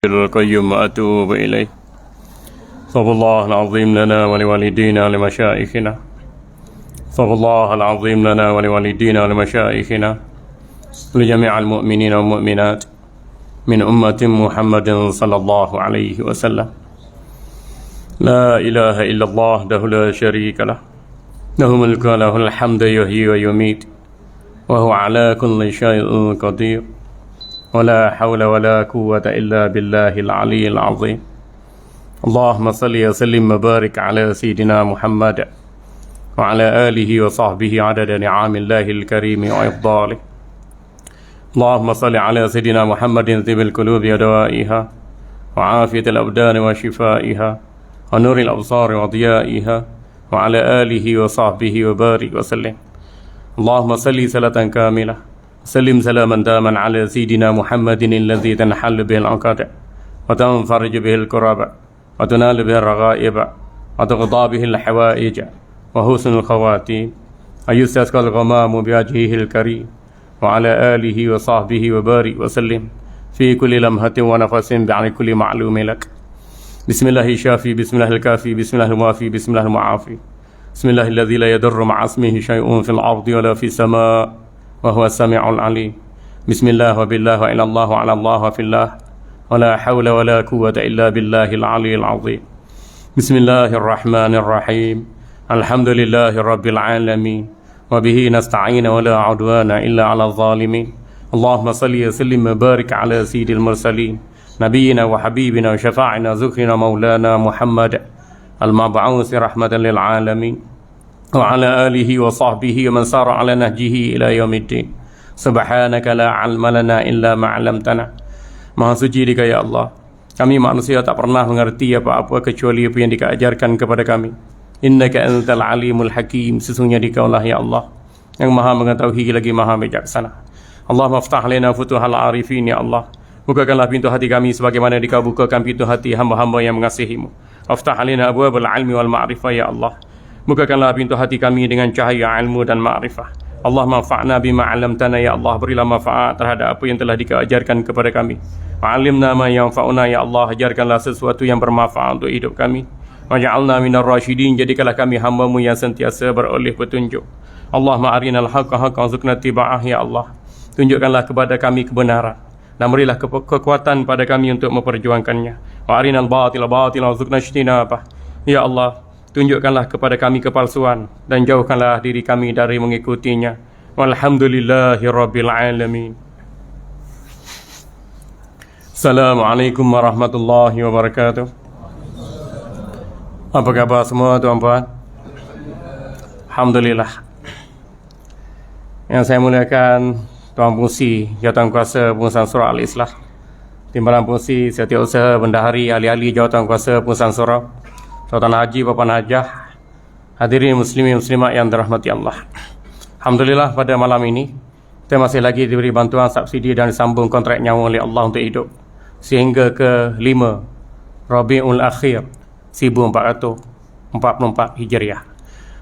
القيوم وأتوب إليه. صلى الله العظيم لنا ولوالدينا ولمشائخنا. صلى الله العظيم لنا ولوالدينا ولمشائخنا ولجميع المؤمنين والمؤمنات من أمة محمد صلى الله عليه وسلم. لا إله إلا الله وحده لا شريك له، له الملك وله الحمد يحيي ويميت وهو على كل شيء قدير، ولا حول ولا قوة إلا بالله العلي العظيم. اللهم صل وسلم وبارك على سيدنا محمد وعلى آله وصحبه عدد نعم الله الكريم وإفضاله. اللهم صل على سيدنا محمد طب القلوب ودوائها وعافية الأبدان وشفائها ونور الأبصار وضيائها وعلى آله وصحبه وبارك وسلم. اللهم صل صلاة كاملة سلم سلاما داما على سيدنا محمد الذي تنحل به العقد وتنفرج به الكرب وتنال به الرغائب وتقضى به الحوائج وحسن الخواتيم ويستسقى الغمام بوجهه الكريم وعلى آله وصحبه وبارك وسلم في كل لمحة ونفس بعد كل معلوم لك. بسم الله الشافي، بسم الله الكافي، بسم الله الموافي، بسم الله المعافي، بسم الله الذي لا يضر مع اسمه شيء في الأرض ولا في السماء وهو السميع العليم. بسم الله وبالله وإلى الله وعلى الله وفي الله ولا حول ولا قوة إلا بالله العلي العظيم. بسم الله الرحمن الرحيم. الحمد لله رب العالمين وبه نستعين ولا عدوان إلا على الظالمين. اللهم صل وسلم وبارك على سيد المرسلين نبينا وحبيبنا وشفاعنا ذكرنا مولانا محمد المبعوث رحمة للعالمين وعلى آله وصحبه ومن سار على نهجه إلى يوم الدين. سبحانك لا علم لنا إلا ما علمتنا. Maha suci Dikau ya Allah, kami manusia tak pernah mengerti apa-apa kecuali apa yang Dikau ajarkan kepada kami. Innaka antal alimul hakim, sesungguhnya Dikau lah ya Allah yang maha mengetahui lagi maha bijaksana. Allah maftah lana futuhal arifin ya Allah, bukakanlah pintu hati kami sebagaimana Dikau bukakan pintu hati hamba-hamba yang mengasihimu. Aftah lana abwabal ilmi wal ma'rifah ya Allah, bukakanlah pintu hati kami dengan cahaya ilmu dan ma'rifah. Allah manfa'na bima 'allamtana ya Allah, berilah manfaat terhadap apa yang telah Dikau ajarkan kepada kami. Wa'allimna ma yanfa'una ya Allah, ajarkanlah sesuatu yang bermanfaat untuk hidup kami. Waj'alna minar rasyidin, jadikanlah kami hamba-Mu yang sentiasa beroleh petunjuk. Allahumma arinal haqqa haqqan warzuqna ittiba'ah ya Allah, tunjukkanlah kepada kami kebenaran dan berilah kekuatan pada kami untuk memperjuangkannya. Wa arinal batila batila warzuqna ijtinabah ya Allah, tunjukkanlah kepada kami kepalsuan dan jauhkanlah diri kami dari mengikutinya. Walhamdulillahi rabbil alamin. Assalamualaikum warahmatullahi wabarakatuh. Apa khabar semua tuan-puan? Alhamdulillah. Yang saya muliakan Tuan Pengurusi Jawatan Kuasa Pengurusan Surau Al-Islah, Timbalan Pengurusi Setiausaha Bendahari Ahli-Ahli Jawatan Kuasa Pengurusan Surau, Sultan Haji Bapak Najah, hadirin muslimin muslimat yang dirahmati Allah. Alhamdulillah pada malam ini kita masih lagi diberi bantuan subsidi dan disambung kontrak nyawa oleh Allah untuk hidup sehingga ke 5 Rabiul Akhir 1444 Hijriah.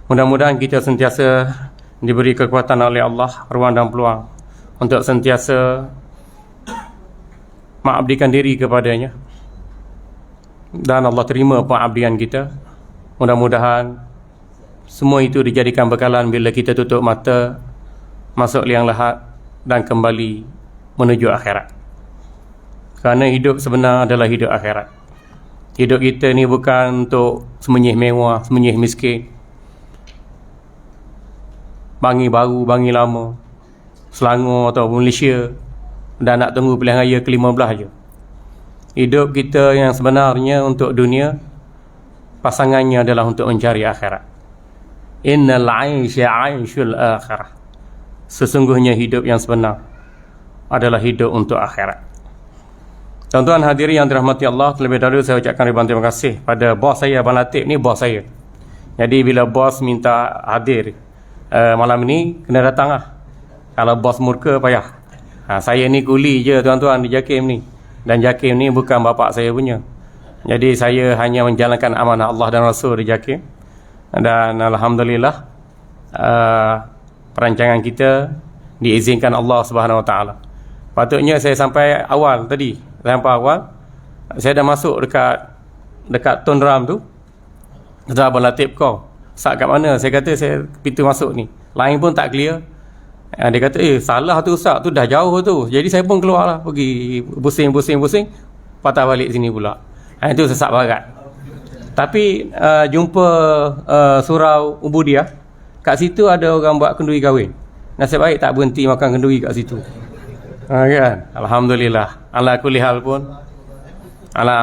Mudah-mudahan kita sentiasa diberi kekuatan oleh Allah, ruang dan peluang untuk sentiasa mengabdikan diri kepadanya, dan Allah terima pengabdian kita. Mudah-mudahan semua itu dijadikan bekalan bila kita tutup mata, masuk liang lahat dan kembali menuju akhirat. Kerana hidup sebenar adalah hidup akhirat. Hidup kita ni bukan untuk semenyih mewah, semenyih miskin, bangi baru, bangi lama, Selangor atau Malaysia, dan nak tunggu pilihan raya ke-15 je. Hidup kita yang sebenarnya untuk dunia, pasangannya adalah untuk mencari akhirat. Innal 'aisha 'aishul akhirah, sesungguhnya hidup yang sebenar adalah hidup untuk akhirat. Tuan-tuan hadirin yang dirahmati Allah, terlebih dahulu saya ucapkan ribuan terima kasih pada bos saya, Abang Latif ni bos saya. Jadi bila bos minta hadir malam ini, kena datang lah. Kalau bos murka payah. Saya ni kuli je tuan-tuan di JAKIM ni, dan JAKIM ni bukan bapak saya punya. Jadi saya hanya menjalankan amanah Allah dan Rasul di JAKIM. Dan alhamdulillah perancangan kita diizinkan Allah Subhanahu Wa Taala. Patutnya saya sampai awal tadi, sampai awal Saya dah masuk dekat Tun Ram tu. Kata Abang Latif, kau sat kat mana? Saya kata saya pintu masuk ni, line pun tak clear. Dia kata salah tu Ustaz, tu dah jauh tu. Jadi saya pun keluar lah, pergi pusing, patah balik sini pula. Itu sesat barat. Tapi jumpa surau Ubudiah, kat situ ada orang buat kenduri kahwin. Nasib baik tak berhenti makan kenduri kat situ. Kan? Alhamdulillah. Ala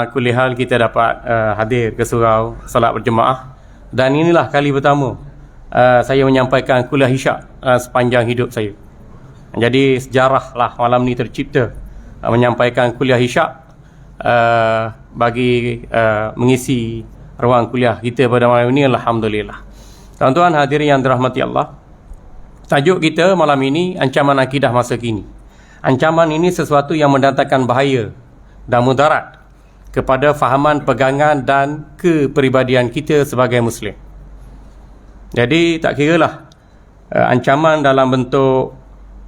kulli hal kita dapat hadir ke surau salat berjemaah. Dan inilah kali pertama saya menyampaikan kuliah isyak sepanjang hidup saya. Jadi sejarah lah malam ni tercipta, menyampaikan kuliah isyak bagi mengisi ruang kuliah kita pada malam ini. Alhamdulillah. Tuan-tuan hadirin yang dirahmati Allah, tajuk kita malam ini ancaman akidah masa kini. Ancaman ini sesuatu yang mendatangkan bahaya dan mudarat kepada fahaman, pegangan dan kepribadian kita sebagai Muslim. Jadi tak kiralah ancaman dalam bentuk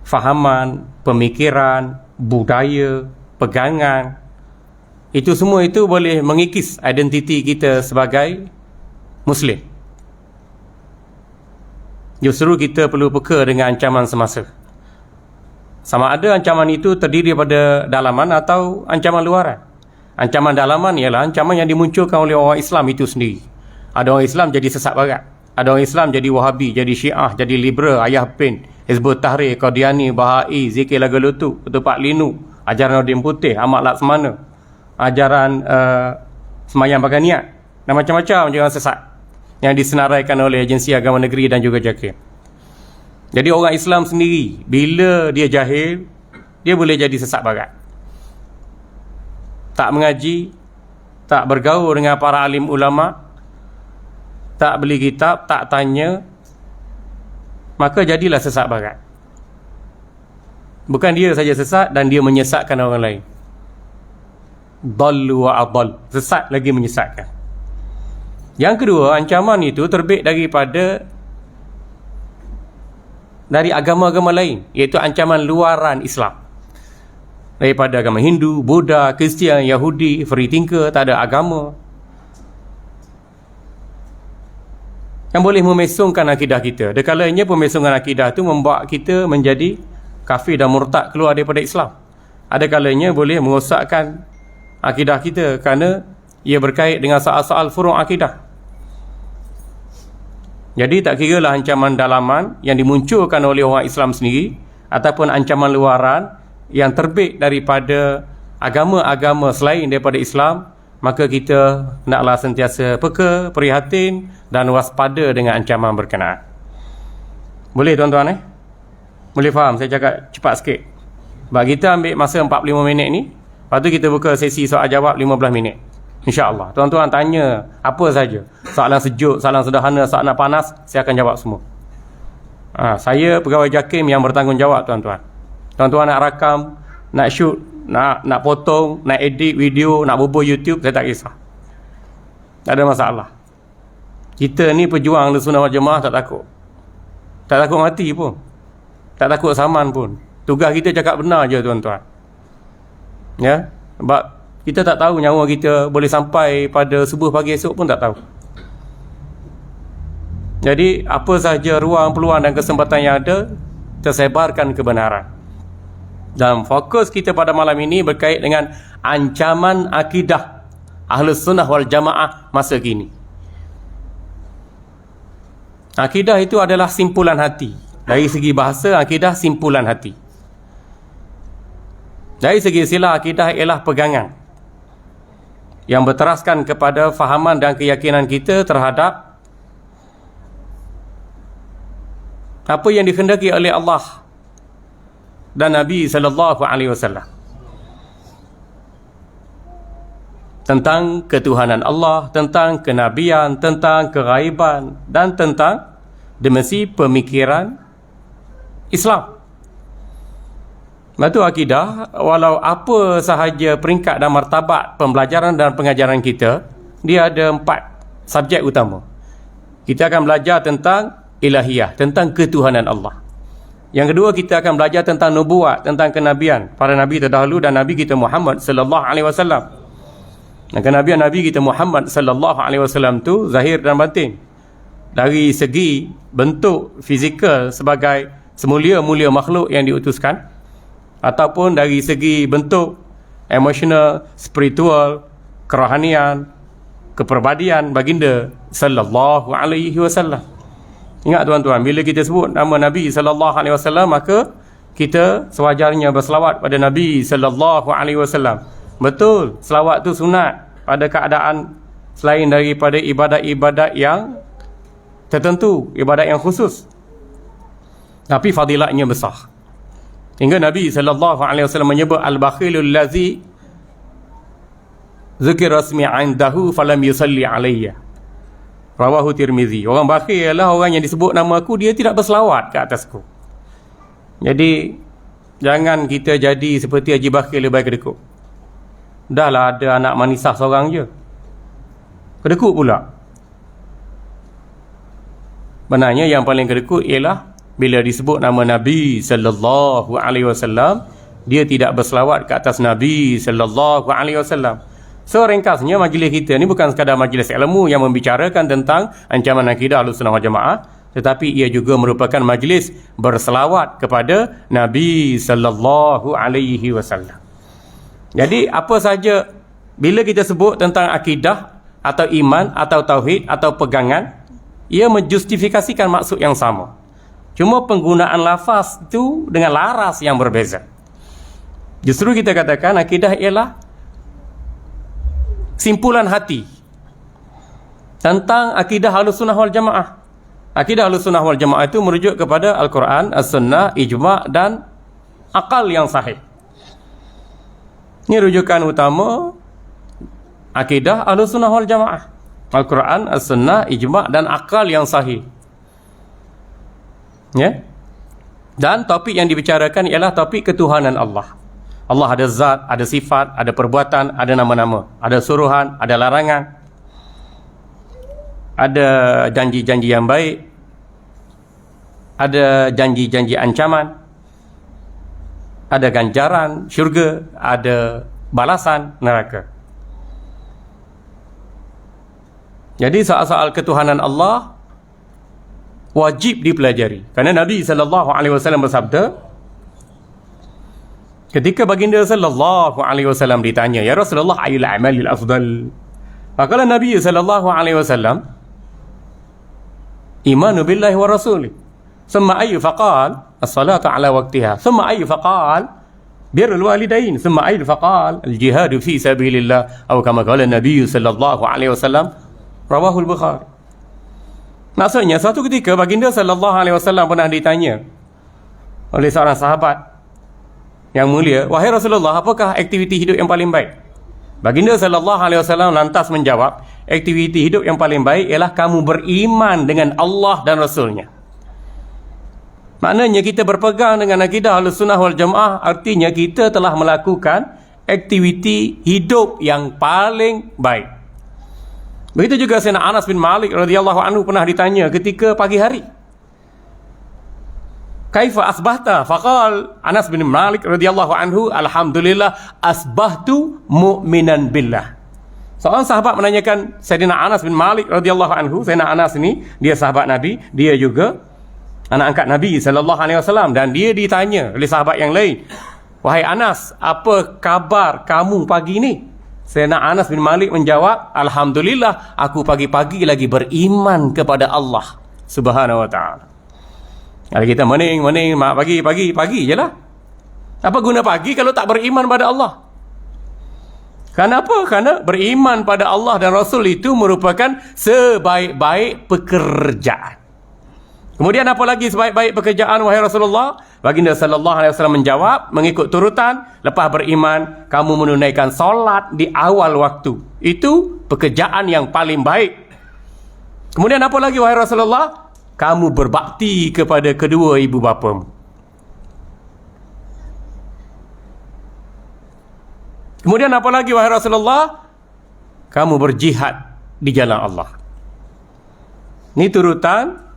fahaman, pemikiran, budaya, pegangan, itu semua itu boleh mengikis identiti kita sebagai Muslim. Justru kita perlu peka dengan ancaman semasa. Sama ada ancaman itu terdiri pada dalaman atau ancaman luaran. Ancaman dalaman ialah ancaman yang dimunculkan oleh orang Islam itu sendiri. Ada orang Islam jadi sesat barat, ada orang Islam jadi Wahabi, jadi Syiah, jadi Liberal, Ayah Pin, Hizbut Tahrir, Qadiani, Bahai, Zikir Lagu Lutu, Ketupat Linu, ajaran Nordin Putih, Ahmad Laksmana, ajaran Semayang Pakai Niat, dan macam-macam ajaran sesat yang disenaraikan oleh agensi agama negeri dan juga JAKIM. Jadi orang Islam sendiri, bila dia jahil, dia boleh jadi sesat barat. Tak mengaji, tak bergaul dengan para alim ulama, tak beli kitab, tak tanya, maka jadilah sesat barat. Bukan dia saja sesat, dan dia menyesatkan orang lain. Dallu wa adall, sesat lagi menyesatkan. Yang kedua, ancaman itu terbit dari agama-agama lain, iaitu ancaman luaran Islam. Daripada agama Hindu, Buddha, Kristian, Yahudi, free thinker, tak ada agama, yang boleh memesongkan akidah kita. Ada kalanya pemesongan akidah itu membuat kita menjadi kafir dan murtad, keluar daripada Islam. Ada kalanya boleh merosakkan akidah kita kerana ia berkait dengan soal-soal furu' akidah. Jadi tak kiralah ancaman dalaman yang dimunculkan oleh orang Islam sendiri ataupun ancaman luaran yang terbit daripada agama-agama selain daripada Islam, maka kita naklah sentiasa peka, prihatin dan waspada dengan ancaman berkenaan. Boleh tuan-tuan Boleh faham saya cakap cepat sikit? Sebab kita ambil masa 45 minit ni, lepas tu kita buka sesi soal jawab 15 minit. InsyaAllah. Tuan-tuan tanya apa saja. Soalan sejuk, soalan sederhana, soalan panas, saya akan jawab semua. Saya pegawai JAKIM yang bertanggungjawab tuan-tuan. Tuan-tuan nak rakam, nak shoot, nak potong, nak edit video, nak bubuh YouTube, saya tak kisah. Tak ada masalah. Kita ni pejuang Ahlussunnah wal Jamaah, tak takut. Tak takut mati pun. Tak takut saman pun. Tugas kita cakap benar je tuan-tuan. Ya, sebab kita tak tahu nyawa kita boleh sampai pada subuh pagi esok pun tak tahu. Jadi apa sahaja ruang, peluang dan kesempatan yang ada, tersebarkan kebenaran. Dan fokus kita pada malam ini berkait dengan ancaman akidah Ahlussunnah wal Jamaah masa kini. Akidah itu adalah simpulan hati. Dari segi bahasa, akidah simpulan hati. Dari segi istilah, akidah ialah pegangan yang berteraskan kepada fahaman dan keyakinan kita terhadap apa yang dikehendaki oleh Allah dan Nabi SAW tentang ketuhanan Allah, tentang kenabian, tentang keghaiban dan tentang dimensi pemikiran Islam. Batu akidah, walau apa sahaja peringkat dan martabat pembelajaran dan pengajaran kita, dia ada 4 subjek utama. Kita akan belajar tentang ilahiyah, tentang ketuhanan Allah. Yang kedua, kita akan belajar tentang nubuat, tentang kenabian para nabi terdahulu dan nabi kita Muhammad sallallahu alaihi wasallam. Kenabian Nabi kita Muhammad sallallahu alaihi wasallam tu zahir dan batin. Dari segi bentuk fizikal sebagai semulia-mulia makhluk yang diutuskan, ataupun dari segi bentuk emosional, spiritual, kerohanian, kepribadian baginda sallallahu alaihi wasallam. Ingat tuan-tuan, bila kita sebut nama Nabi sallallahu alaihi wasallam, maka kita sewajarnya berselawat pada Nabi sallallahu alaihi wasallam. Betul, selawat tu sunat pada keadaan selain daripada ibadat-ibadat yang tertentu, ibadat yang khusus, tapi fadilatnya besar. Hingga Nabi sallallahu alaihi wasallam menyebut al-bakhilul ladzi zikra ismi 'indahu falam yusalli alayya. Rawahu Tirmizi. Orang bakhil ialah orang yang disebut nama aku, dia tidak berselawat ke atasku. Jadi jangan kita jadi seperti Haji Bakhil lebay kedekut. Dahlah ada anak manisah seorang je, kedekut pula. Benarnya yang paling kedekut ialah bila disebut nama Nabi sallallahu alaihi wasallam, dia tidak berselawat ke atas Nabi sallallahu alaihi wasallam. So ringkasnya, majlis kita ni bukan sekadar majlis ilmu yang membicarakan tentang ancaman akidah Ahlussunnah wal Jamaah, tetapi ia juga merupakan majlis berselawat kepada Nabi sallallahu alaihi wasallam. Jadi apa saja bila kita sebut tentang akidah atau iman atau tauhid atau pegangan, ia menjustifikasikan maksud yang sama. Cuma penggunaan lafaz itu dengan laras yang berbeza. Justru kita katakan akidah ialah simpulan hati tentang akidah Ahlussunnah wal Jamaah. Akidah Ahlussunnah wal Jamaah itu merujuk kepada Al-Quran, As-Sunnah, Ijma' dan akal yang sahih. Ini rujukan utama akidah Ahlussunnah wal Jamaah. Al-Quran, As-Sunnah, Ijma' dan akal yang sahih. Ya? Dan topik yang dibicarakan ialah topik ketuhanan Allah. Allah ada zat, ada sifat, ada perbuatan, ada nama-nama, ada suruhan, ada larangan, ada janji-janji yang baik, ada janji-janji ancaman, ada ganjaran syurga, ada balasan neraka. Jadi soal-soal ketuhanan Allah wajib dipelajari. Kerana Nabi sallallahu alaihi wasallam bersabda, ketika baginda sallallahu alaihi wasallam ditanya, "Ya Rasulullah, ayyul a'malil afdal?" Maka Nabi sallallahu alaihi wasallam, "Imanu billahi wa rasulih." Thumma ayyu faqal, "As-salatu ala waqtiha." Thumma ayyu faqal, "Birrul walidain." Thumma ayyu faqal, "Al-jihadu fi sabilillah." Atau kama qala Nabi sallallahu alaihi wasallam, rawahul Bukhari. Maksudnya, suatu ketika baginda sallallahu alaihi wasallam pernah ditanya oleh seorang sahabat yang mulia, "Wahai Rasulullah, apakah aktiviti hidup yang paling baik?" Baginda sallallahu alaihi wasallam lantas menjawab, "Aktiviti hidup yang paling baik ialah kamu beriman dengan Allah dan Rasulnya." Maknanya kita berpegang dengan akidah Ahlussunnah wal Jamaah, artinya kita telah melakukan aktiviti hidup yang paling baik. Begitu juga Sayyidina Anas bin Malik radhiyallahu anhu pernah ditanya ketika pagi hari, "Kaifa asbahta?" Faqal Anas bin Malik radhiyallahu anhu, "Alhamdulillah asbahtu mu'minan billah." Seorang sahabat menanyakan Sayyidina Anas bin Malik radhiyallahu anhu. Sayyidina Anas ini dia sahabat Nabi, dia juga anak angkat Nabi sallallahu alaihi wasallam, dan dia ditanya oleh sahabat yang lain, "Wahai Anas, apa kabar kamu pagi ni?" Sayyidina Anas bin Malik menjawab, "Alhamdulillah, aku pagi-pagi lagi beriman kepada Allah Subhanahu wa ta'ala." Kalau kita mening, pagi je lah. Apa guna pagi kalau tak beriman pada Allah? Kenapa? Kerana beriman pada Allah dan Rasul itu merupakan sebaik-baik pekerjaan. Kemudian apa lagi sebaik-baik pekerjaan, wahai Rasulullah? Baginda sallallahu alaihi wasallam menjawab mengikut turutan, lepas beriman kamu menunaikan solat di awal waktu. Itu pekerjaan yang paling baik. Kemudian apa lagi, wahai Rasulullah? Kamu berbakti kepada kedua ibu bapamu. Kemudian apa lagi, wahai Rasulullah? Kamu berjihad di jalan Allah. Ini turutan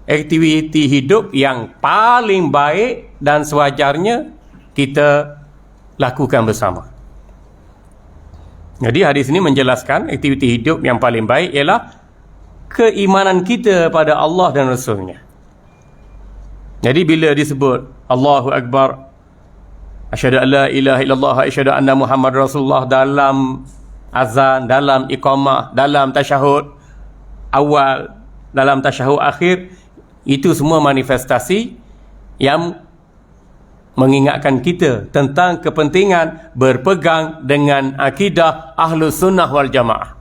aktiviti hidup yang paling baik dan sewajarnya kita lakukan bersama. Jadi hadis ini menjelaskan aktiviti hidup yang paling baik ialah keimanan kita pada Allah dan Rasulnya. Jadi bila disebut Allahu Akbar, asyhadu an la ilaha illallah, asyhadu anna Muhammad Rasulullah dalam azan, dalam iqamah, dalam tasyahud awal, dalam tasyahud akhir, itu semua manifestasi yang mengingatkan kita tentang kepentingan berpegang dengan akidah Ahlus Sunnah wal Jamaah.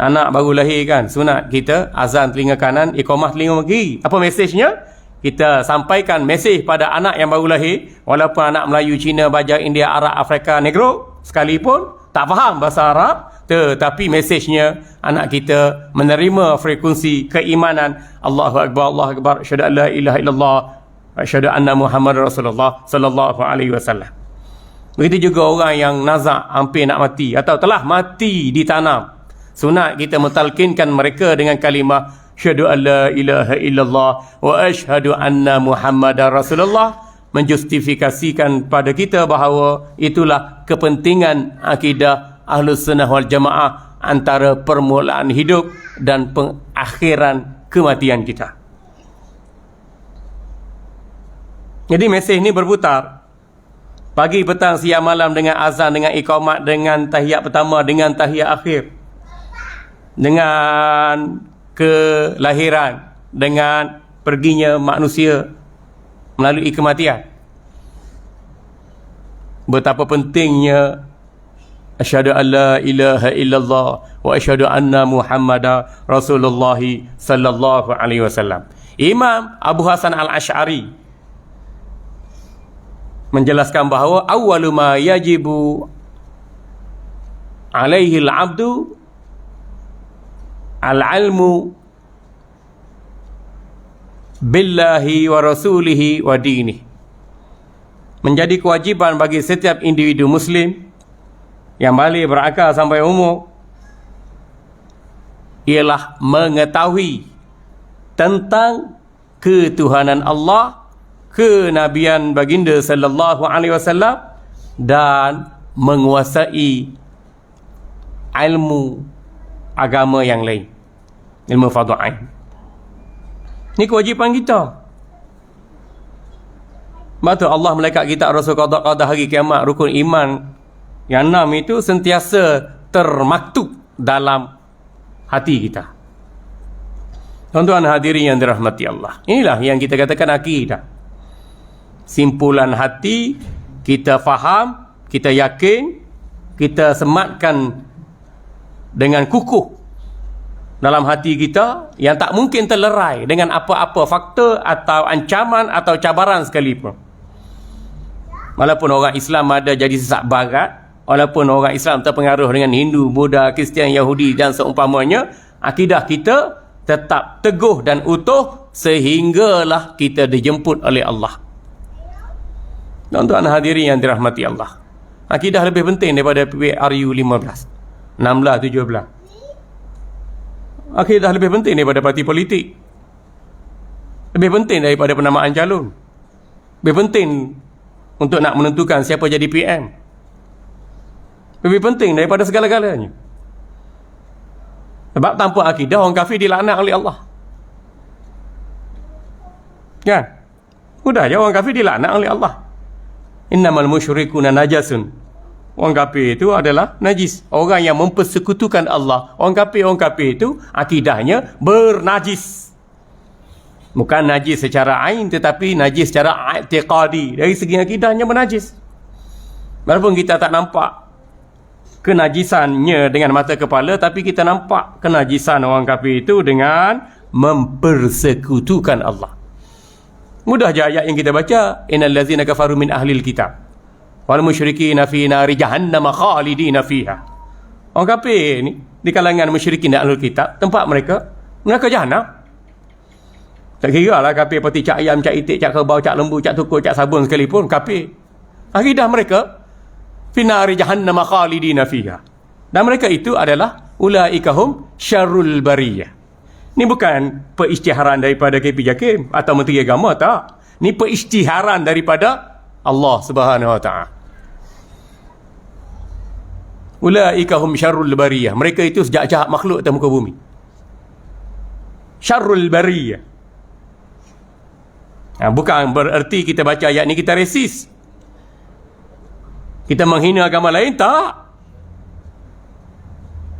Anak baru lahir kan, sunat kita azan telinga kanan, iqamah telinga kiri. Apa mesejnya? Kita sampaikan mesej pada anak yang baru lahir, walaupun anak Melayu, Cina, Baja, India, Arab, Afrika, Negro sekalipun tak faham bahasa Arab, tetapi mesejnya anak kita menerima frekuensi keimanan Allahu Akbar, Allahu Akbar, asyhadu an la ilaha illallah, asyhadu anna Muhammad Rasulullah sallallahu alaihi wasallam. Begitu juga orang yang nazak hampir nak mati atau telah mati ditanam, sunat kita mentalkinkan mereka dengan kalimah asyhadu an la ilaha illallah wa asyhadu anna Muhammadar Rasulullah, menjustifikasikan pada kita bahawa itulah kepentingan akidah Ahlus Sunnah wal Jamaah antara permulaan hidup dan pengakhiran kematian kita. Jadi mesej ini berputar pagi, petang, siang, malam, dengan azan, dengan iqamat, dengan tahiyat pertama, dengan tahiyat akhir, dengan kelahiran, dengan perginya manusia melalui kematian. Betapa pentingnya asyhadu an la ilaha illallah wa asyhadu anna Muhammadar Rasulullah sallallahu alaihi wasallam. Imam Abu Hasan Al-Asy'ari menjelaskan bahawa awwalu ma yajibu alaihi al-'abdu al-'ilmu billahi wa rasulihi wa dinihi. Menjadi kewajiban bagi setiap individu muslim yang balik berakal sampai umur ialah mengetahui tentang ketuhanan Allah, kenabian baginda sallallahu alaihi wasallam, dan menguasai ilmu agama yang lain, ilmu fardhu ain. Ini kewajipan kita. Sebab Allah, malaikat kita, Rasul, qada hari kiamat, rukun iman yang 6 itu sentiasa termaktub dalam hati kita. Tuan-tuan hadirin yang dirahmati Allah, inilah yang kita katakan akidah. Simpulan hati, kita faham, kita yakin, kita sematkan dengan kukuh dalam hati kita, yang tak mungkin terlerai dengan apa-apa faktor atau ancaman atau cabaran sekalipun. Walaupun orang Islam ada jadi sesat barat, walaupun orang Islam terpengaruh dengan Hindu, Buddha, Kristian, Yahudi dan seumpamanya, akidah kita tetap teguh dan utuh sehinggalah kita dijemput oleh Allah. Tuan-tuan hadirin yang dirahmati Allah, akidah lebih penting daripada PRU 15, 16, 17. Akidah lebih penting daripada parti politik, lebih penting daripada penamaan calon, lebih penting untuk nak menentukan siapa jadi PM, lebih penting daripada segala-galanya. Sebab tanpa akidah, orang kafir dilaknat oleh Allah. Kan? Mudah je, orang kafir dilaknat oleh Allah. Innamal musyrikuna najasun. Orang kafir itu adalah najis, orang yang mempersekutukan Allah. Orang kafir itu akidahnya bernajis. Bukan najis secara ain, tetapi najis secara i'tiqadi. Dari segi akidahnya bernajis. Walaupun kita tak nampak kenajisannya dengan mata kepala, tapi kita nampak kenajisan orang kafir itu dengan mempersekutukan Allah. Mudah je ayat yang kita baca, innal ladzina kafaru min ahlil kitab wal musyrikina fi nari jahannam khalidina fiha. Orang kafir ni di kalangan musyrikin dan ahlul kitab, tempat mereka neraka jahanam. Tak kira lah kafir seperti cak ayam, cak itik, cak kerbau, cak lembu, cak tukur, cak sabun sekalipun, kafir. Akidah mereka fi nari jahannam khalidina fiha. Dan mereka itu adalah ulaikahum syarrul bariyah. Ini bukan perisytiharan daripada KP Jakim atau Menteri Agama, tak. Ini perisytiharan daripada Allah Subhanahu Wa Ta'ala. Ulaika hum syarrul bariyah. Mereka itu sejahat-jahat makhluk atas muka bumi. Syarrul bariyah. Bukan bererti kita baca ayat ni kita resis, kita menghina agama lain, tak.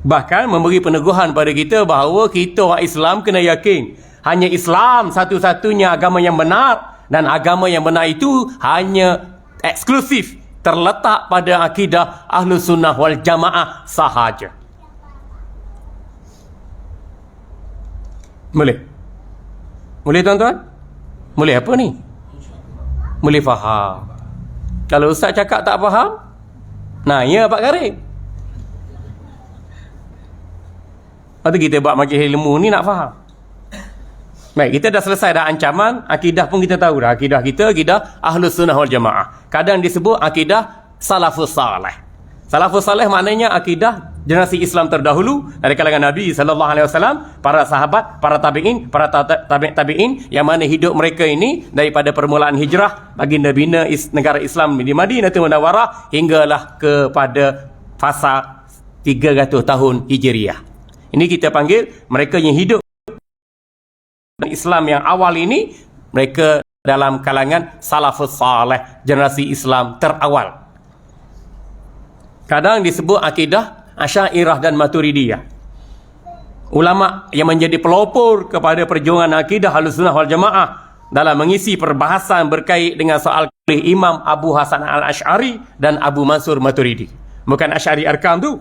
Bahkan memberi peneguhan pada kita bahawa kita orang Islam kena yakin hanya Islam satu-satunya agama yang benar, dan agama yang benar itu hanya eksklusif terletak pada akidah Ahlus Sunnah wal Jamaah sahaja. Boleh? Boleh tuan-tuan? Boleh apa ni? Boleh faham. Kalau ustaz cakap tak faham, nah ya Pak Karim. Lepas tu kita buat majlis ilmu ni nak faham. Baik, kita dah selesai dah ancaman. Akidah pun kita tahu dah. Akidah kita, akidah Ahlus Sunnah wal Jamaah. Kadang disebut akidah Salafus Saleh. Salafus Saleh maknanya akidah generasi Islam terdahulu dari kalangan Nabi SAW, para sahabat, para tabi'in, para tabi'in, yang mana hidup mereka ini daripada permulaan hijrah, baginda bina negara Islam di Madinatul Munawwarah hinggalah kepada fasa 300 tahun Hijriah. Ini kita panggil mereka yang hidup Islam yang awal ini, mereka dalam kalangan Salafus Saleh, generasi Islam terawal. Kadang disebut akidah Asy'ariyah dan Maturidiyah. Ulama yang menjadi pelopor kepada perjuangan akidah Ahlussunnah wal Jamaah dalam mengisi perbahasan berkait dengan soal Imam Abu Hasan Al-Asy'ari dan Abu Mansur Maturidi. Bukan Asy'ari Arkam tu,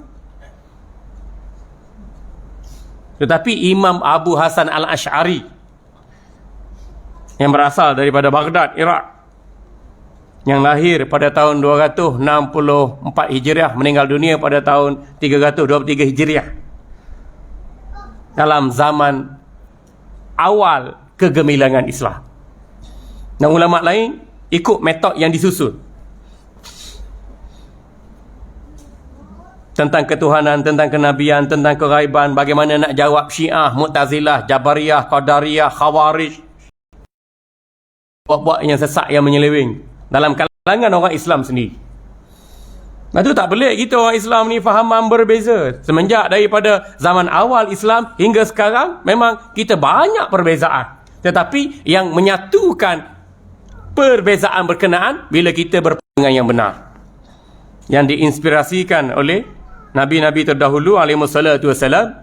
tetapi Imam Abu Hasan Al-Asy'ari yang berasal daripada Baghdad, Iraq, yang lahir pada tahun 264 Hijriah, meninggal dunia pada tahun 323 Hijriah, dalam zaman awal kegemilangan Islam. Dan ulama lain ikut metod yang disusun tentang ketuhanan, tentang kenabian, tentang keghaiban, bagaimana nak jawab Syiah, Mu'tazilah, Jabariyah, Qadariyah, Khawarij, buat-buat yang sesak, yang menyeleweng dalam kalangan orang Islam sendiri. Lepas tu tak pelik kita orang Islam ni fahaman berbeza. Semenjak daripada zaman awal Islam hingga sekarang, memang kita banyak perbezaan. Tetapi yang menyatukan perbezaan berkenaan bila kita berpegang yang benar, yang diinspirasikan oleh Nabi-Nabi terdahulu alaihissalatu wassalam,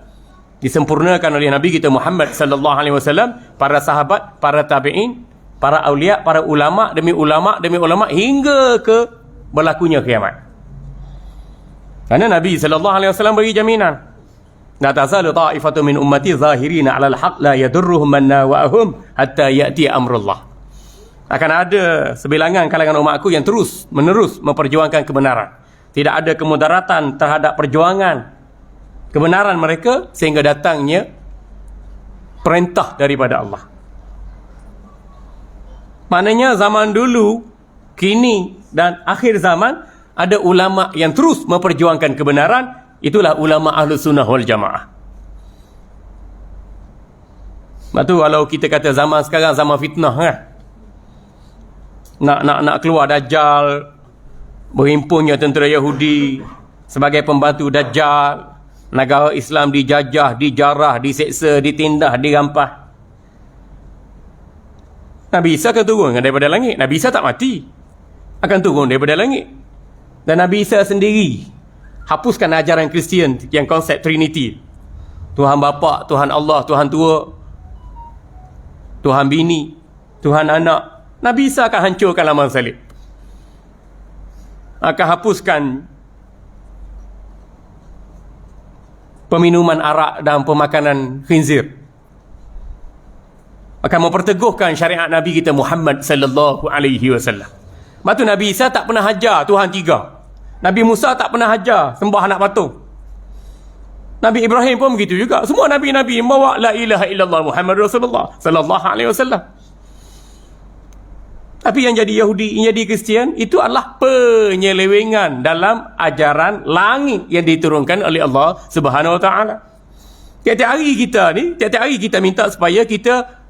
disempurnakan oleh Nabi kita Muhammad sallallahu alaihi wasallam, para sahabat, para tabi'in, para awliya, para ulama demi ulama demi ulama hingga ke berlakunya kiamat. Kerana Nabi SAW bagi jaminan, la tazalu ta'ifatu min ummati zahirina 'alal haqq la yadurruhum man nawa'ahum hatta ya'ti amrullah. Akan ada sebilangan kalangan umatku yang terus menerus memperjuangkan kebenaran. Tidak ada kemudaratan terhadap perjuangan kebenaran mereka sehingga datangnya perintah daripada Allah. Maknanya zaman dulu, kini dan akhir zaman ada ulama yang terus memperjuangkan kebenaran. Itulah ulama Ahlus Sunnah wal Jamaah. Sebab tu kalau kita kata zaman sekarang zaman fitnah kan, nak keluar Dajjal, berhimpunnya tentera Yahudi sebagai pembantu Dajjal, negara Islam dijajah, dijarah, diseksa, ditindah, dirampas. Nabi Isa akan turun daripada langit. Nabi Isa tak mati, akan turun daripada langit. Dan Nabi Isa sendiri hapuskan ajaran Kristian yang konsep Trinity, Tuhan Bapa, Tuhan Allah, Tuhan Tua, Tuhan Bini, Tuhan Anak. Nabi Isa akan hancurkan laman salib, akan hapuskan peminuman arak dan pemakanan khinzir, akan memperteguhkan syariat Nabi kita Muhammad sallallahu alaihi wasallam. Lepas tu Nabi Isa tak pernah hajar Tuhan tiga. Nabi Musa tak pernah hajar sembah anak patung. Nabi Ibrahim pun begitu juga. Semua nabi-nabi membawa la ilaha illallah Muhammad Rasulullah sallallahu alaihi wasallam. Tapi yang jadi Yahudi, yang jadi Kristian, itu adalah penyelewengan dalam ajaran langit yang diturunkan oleh Allah Subhanahu wa taala. Tiap-tiap hari kita minta supaya kita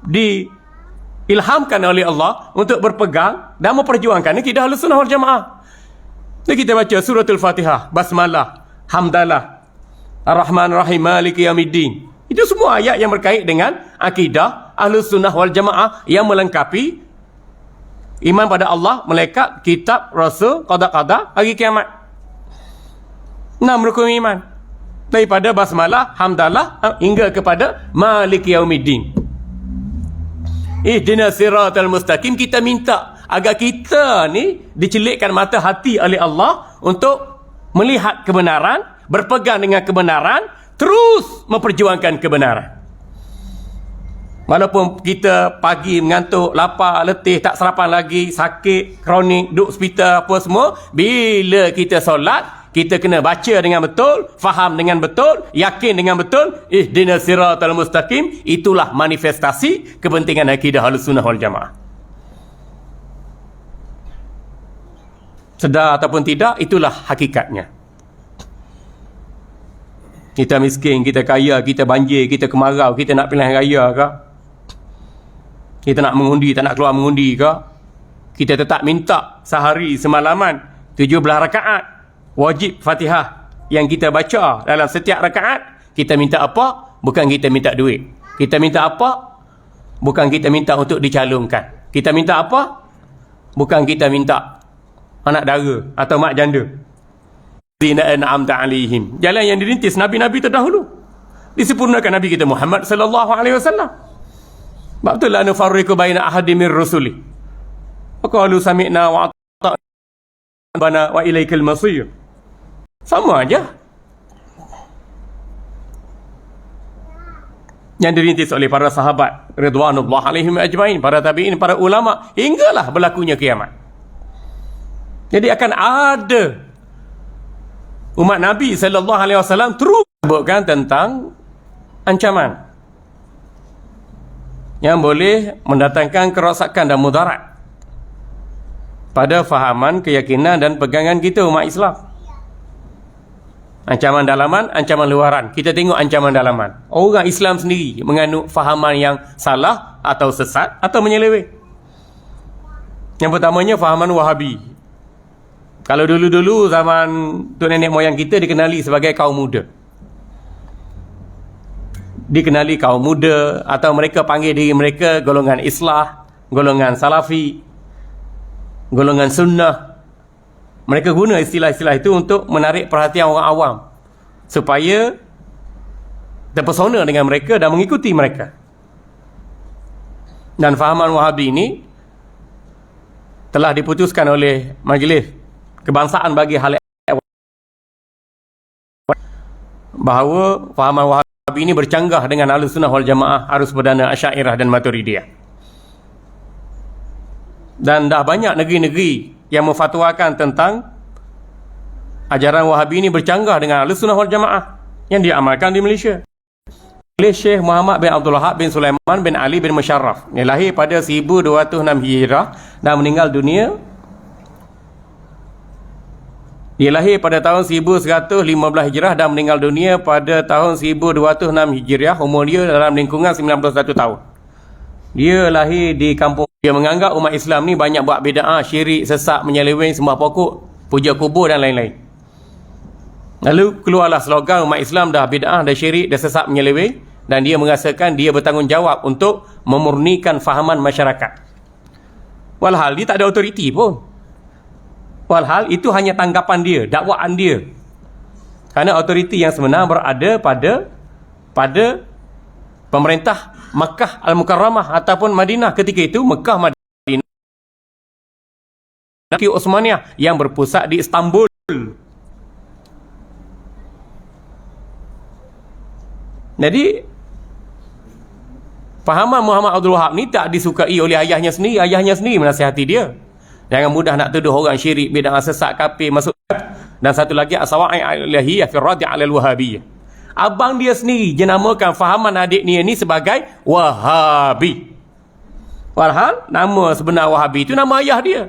diilhamkan oleh Allah untuk berpegang dan memperjuangkan akidah Ahlussunnah wal Jamaah. Dan kita baca suratul Fatihah, basmalah, hamdalah, ar-Rahman ar-Rahim, maliki yaumiddin. Itu semua ayat yang berkait dengan akidah Ahlus Sunnah wal Jamaah yang melengkapi iman pada Allah, malaikat, kitab, rasul, qada-qada, hari kiamat. 6 rukun iman. Daripada basmalah, hamdalah hingga kepada maliki yaumiddin. Ihdinas siratal mustaqim. Kita minta agar kita ni dicelikkan mata hati oleh Allah untuk melihat kebenaran, berpegang dengan kebenaran, terus memperjuangkan kebenaran. Walaupun kita pagi mengantuk, lapar, letih, tak sarapan lagi, sakit, kronik, duduk hospital apa semua, bila kita solat, kita kena baca dengan betul, faham dengan betul, yakin dengan betul, ihdinas siratal mustaqim. Itulah manifestasi kepentingan akidah Ahlus Sunnah wal Jamaah. Sedar ataupun tidak, itulah hakikatnya. Kita miskin, kita kaya, kita banjir, kita kemarau, kita nak pilihan raya ke? Kita nak mengundi, tak nak keluar mengundi ke? Kita tetap minta sehari semalaman 17 rakaat wajib Fatihah yang kita baca dalam setiap rakaat. Kita minta apa? Bukan kita minta duit. Kita minta apa? Bukan kita minta untuk dicalonkan. Kita minta apa? Bukan kita minta anak dara atau mak janda. Zina an'amta alaihim. Jalan yang dirintis Nabi-Nabi terdahulu. Disempurnakan Nabi kita Muhammad sallallahu alaihi wasallam. Sebab tu la nufarriqu baina ahadin min rusuli. Qalu sami'na wa ata'na wa ilaikal masir. Sama aja. Yang dirintis oleh para sahabat ridwanullah alaihim ajmain, para tabi'in, para ulama, hinggalah berlakunya kiamat. Jadi akan ada umat Nabi sallallahu alaihi wasallam terus sebutkan tentang ancaman yang boleh mendatangkan kerosakan dan mudarat pada fahaman, keyakinan dan pegangan kita umat Islam. Ancaman dalaman, ancaman luaran. Kita tengok ancaman dalaman. Orang Islam sendiri menganut fahaman yang salah atau sesat atau menyeleweng. Yang pertamanya fahaman Wahabi. Kalau dulu-dulu zaman tok nenek moyang kita dikenali sebagai kaum muda. Dikenali kaum muda atau mereka panggil diri mereka golongan Islah, golongan Salafi, golongan Sunnah. Mereka guna istilah-istilah itu untuk menarik perhatian orang awam supaya terpesona dengan mereka dan mengikuti mereka. Dan fahaman Wahabi ini telah diputuskan oleh Majlis Kebangsaan bagi hal bahawa fahaman Wahabi ini bercanggah dengan Ahlus Sunnah wal Jamaah, Arus Perdana, Asy'ariyah dan Maturidiyah. Dan dah banyak negeri-negeri yang memfatwakan tentang ajaran Wahabi ini bercanggah dengan Ahlus Sunnah wal Jamaah yang diamalkan di Malaysia. Oleh Syekh Muhammad bin Abdul Wahab bin Sulaiman bin Ali bin Musharraf. Dia lahir pada 1206 Hijrah dan meninggal dunia. Dia lahir pada tahun 1115 Hijrah dan meninggal dunia pada tahun 1206 Hijriah. Umur dia dalam lingkungan 91 tahun. Dia lahir di kampung. Dia menganggap umat Islam ni banyak buat bid'ah, syirik, sesat, menyeleweng, sembah pokok, puja kubur dan lain-lain. Lalu keluarlah slogan umat Islam dah bid'ah, dah syirik, dah sesat, menyeleweng, dan dia merasakan dia bertanggungjawab untuk memurnikan fahaman masyarakat. Walhal dia tak ada autoriti pun. Walhal itu hanya tanggapan dia, dakwaan dia. Kerana autoriti yang sebenar berada pada pemerintah Makkah Al-Mukarramah ataupun Madinah ketika itu. Mekah, Madinah, Osmaniyah yang berpusat di Istanbul. Jadi fahaman Muhammad Abdul Wahab ni tak disukai oleh ayahnya sendiri. Ayahnya sendiri menasihati dia, jangan mudah nak tuduh orang syirik, bid'ah, sesat, kafir, masuk. Dan satu lagi as-sawa'i al-ilahiyah fi radi' 'ala al-wahabiyyah. Abang dia sendiri jenamakan fahaman adik dia ni sebagai Wahabi. Walhal nama sebenar Wahabi itu nama ayah dia.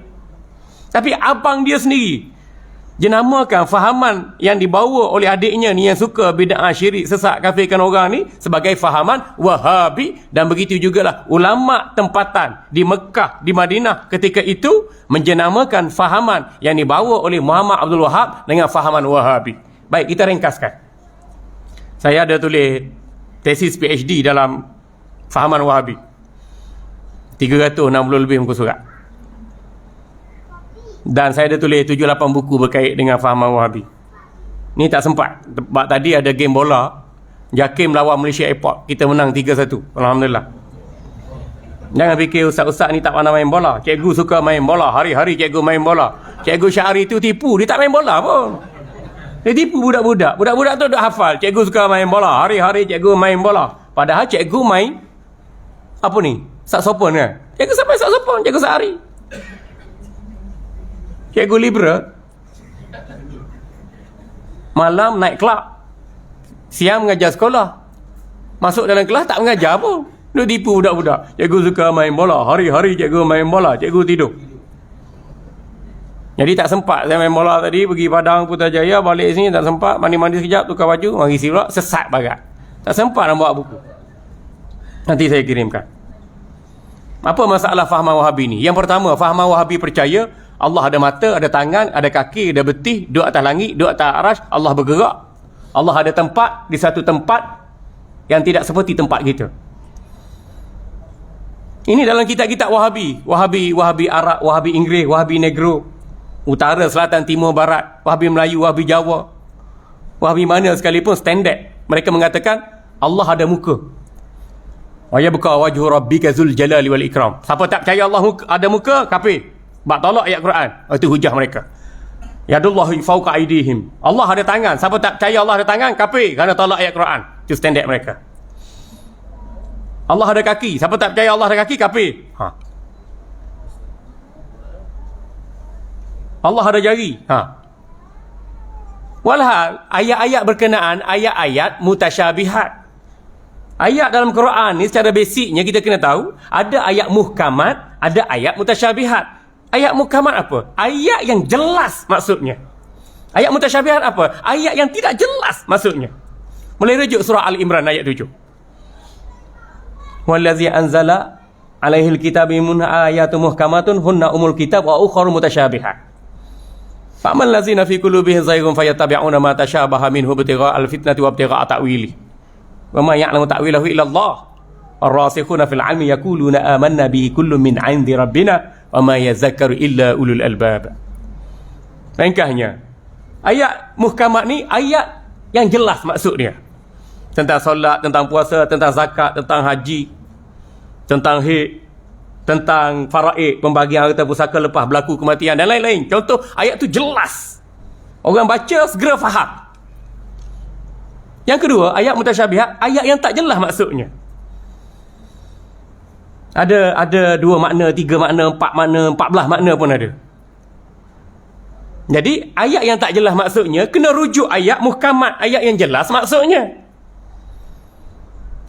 Tapi abang dia sendiri jenamakan fahaman yang dibawa oleh adiknya ni yang suka bid'ah syirik sesat kafirkan orang ni sebagai fahaman Wahabi. Dan begitu jugalah ulama tempatan di Mekah, di Madinah ketika itu menjenamakan fahaman yang dibawa oleh Muhammad Abdul Wahab dengan fahaman Wahabi. Baik, kita ringkaskan. Saya ada tulis tesis PhD dalam fahaman Wahabi, 360 lebih muka surat. Dan saya ada tulis 7-8 buku berkait dengan fahaman Wahabi. Ni tak sempat sebab tadi ada game bola, Jakim lawan Malaysia Airport, kita menang 3-1, Alhamdulillah. Jangan fikir ustaz-ustaz ni tak pandai main bola. Cikgu suka main bola, hari-hari cikgu main bola. Cikgu Syahri tu tipu, dia tak main bola pun. Dia tipu budak-budak. Budak-budak tu dah hafal cikgu suka main bola, hari-hari cikgu main bola. Padahal cikgu main apa ni? Saksofon kan? Cikgu sampai saksofon, cikgu Syahri. Cikgu Libra malam naik kelab, siang mengajar sekolah, masuk dalam kelas tak mengajar pun. Dia tipu budak-budak. Cikgu suka main bola, hari-hari cikgu main bola, cikgu tidur. Jadi tak sempat saya main bola tadi, pergi Padang Putrajaya, balik sini tak sempat, mandi-mandi sekejap, tukar baju, mari isi pula, sesat barat. Tak sempat nak buat buku. Nanti saya kirimkan. Apa masalah fahaman Wahabi ni? Yang pertama, fahaman Wahabi percaya Allah ada mata, ada tangan, ada kaki, ada betih, duduk atas langit, duduk atas arasy, Allah bergerak. Allah ada tempat di satu tempat yang tidak seperti tempat kita. Ini dalam kitab-kitab Wahabi. Wahabi Arab, Wahabi Inggeris, Wahabi Negro, Utara, Selatan, Timur, Barat, Wahabi Melayu, Wahabi Jawa, Wahabi mana sekalipun standard. Mereka mengatakan Allah ada muka. Wa yabqa wajhu rabbika zul jalali wal ikram. Siapa tak percaya Allah ada muka, kafir. Bak tolak ayat Quran. Itu hujah mereka. Yadullahi fawqa aydihim. Allah ada tangan. Siapa tak percaya Allah ada tangan, kafir kerana tolak ayat Quran. Itu standard mereka. Allah ada kaki. Siapa tak percaya Allah ada kaki, kafir. Allah ada jari. Walhal ayat-ayat berkenaan, ayat-ayat mutasyabihat. Ayat dalam Quran ni secara basicnya kita kena tahu, ada ayat muhkamat, ada ayat mutasyabihat. Ayat muhkamat apa? Ayat yang jelas maksudnya. Ayat mutasyabihat apa? Ayat yang tidak jelas maksudnya. Mulai rujuk surah Al-Imran ayat 7. Wallazi anzala alaihil kitabi minha ayatun muhkamatun hunna umul kitab wa ukhra mutasyabihat. Fa'amal ladzina fi qulubihim zayghun fayattabi'una ma tashabaha minhu ibtigha'al fitnati wa ibtigha'a ta'wili. Wa ma ya'lamu ta'wilahu illa Allah. Ar-rasikhuna fil 'ilmi yaquluna amanna bihi kullun min 'indi rabbina wa ma yazakkaru illa ulul albab. Ringkasnya, ayat muhkamat ni ayat yang jelas maksud dia. Tentang solat, tentang puasa, tentang zakat, tentang haji, tentang haid, tentang faraid, pembagian harta pusaka lepas berlaku kematian dan lain-lain. Contoh, ayat tu jelas. Orang baca segera faham. Yang kedua, ayat mutasyabihat, ayat yang tak jelas maksudnya. Ada 2 makna, 3 makna, 4 makna, 14 makna pun ada. Jadi, ayat yang tak jelas maksudnya, kena rujuk ayat muhkamat, ayat yang jelas maksudnya.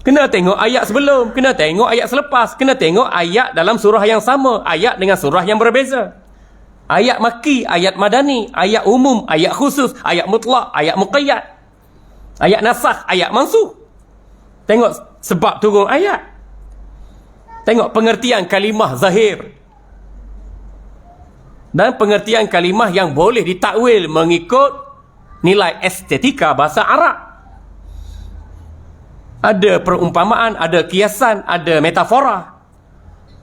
Kena tengok ayat sebelum, kena tengok ayat selepas, kena tengok ayat dalam surah yang sama, ayat dengan surah yang berbeza. Ayat Makki, ayat Madani, ayat umum, ayat khusus, ayat mutlak, ayat muqayyad, ayat nasakh, ayat mansukh. Tengok sebab turun ayat. Tengok pengertian kalimah zahir dan pengertian kalimah yang boleh ditakwil mengikut nilai estetika bahasa Arab. Ada perumpamaan, ada kiasan, ada metafora.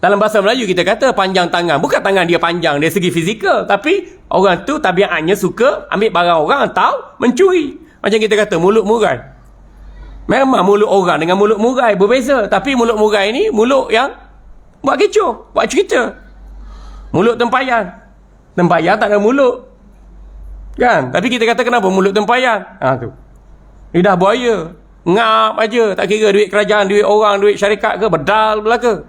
Dalam bahasa Melayu kita kata panjang tangan. Bukan tangan dia panjang dari segi fizikal, tapi orang tu tabiatnya suka ambil barang orang atau mencuri. Macam kita kata mulut murai. Memang mulut orang dengan mulut murai berbeza. Tapi mulut murai ni mulut yang buat kecoh, buat cerita. Mulut tempayan. Tempayan tak ada mulut. Kan? Tapi kita kata kenapa mulut tempayan? Tu. Lidah buaya. Ngap aja. Tak kira duit kerajaan, duit orang, duit syarikat ke, bedal belaka.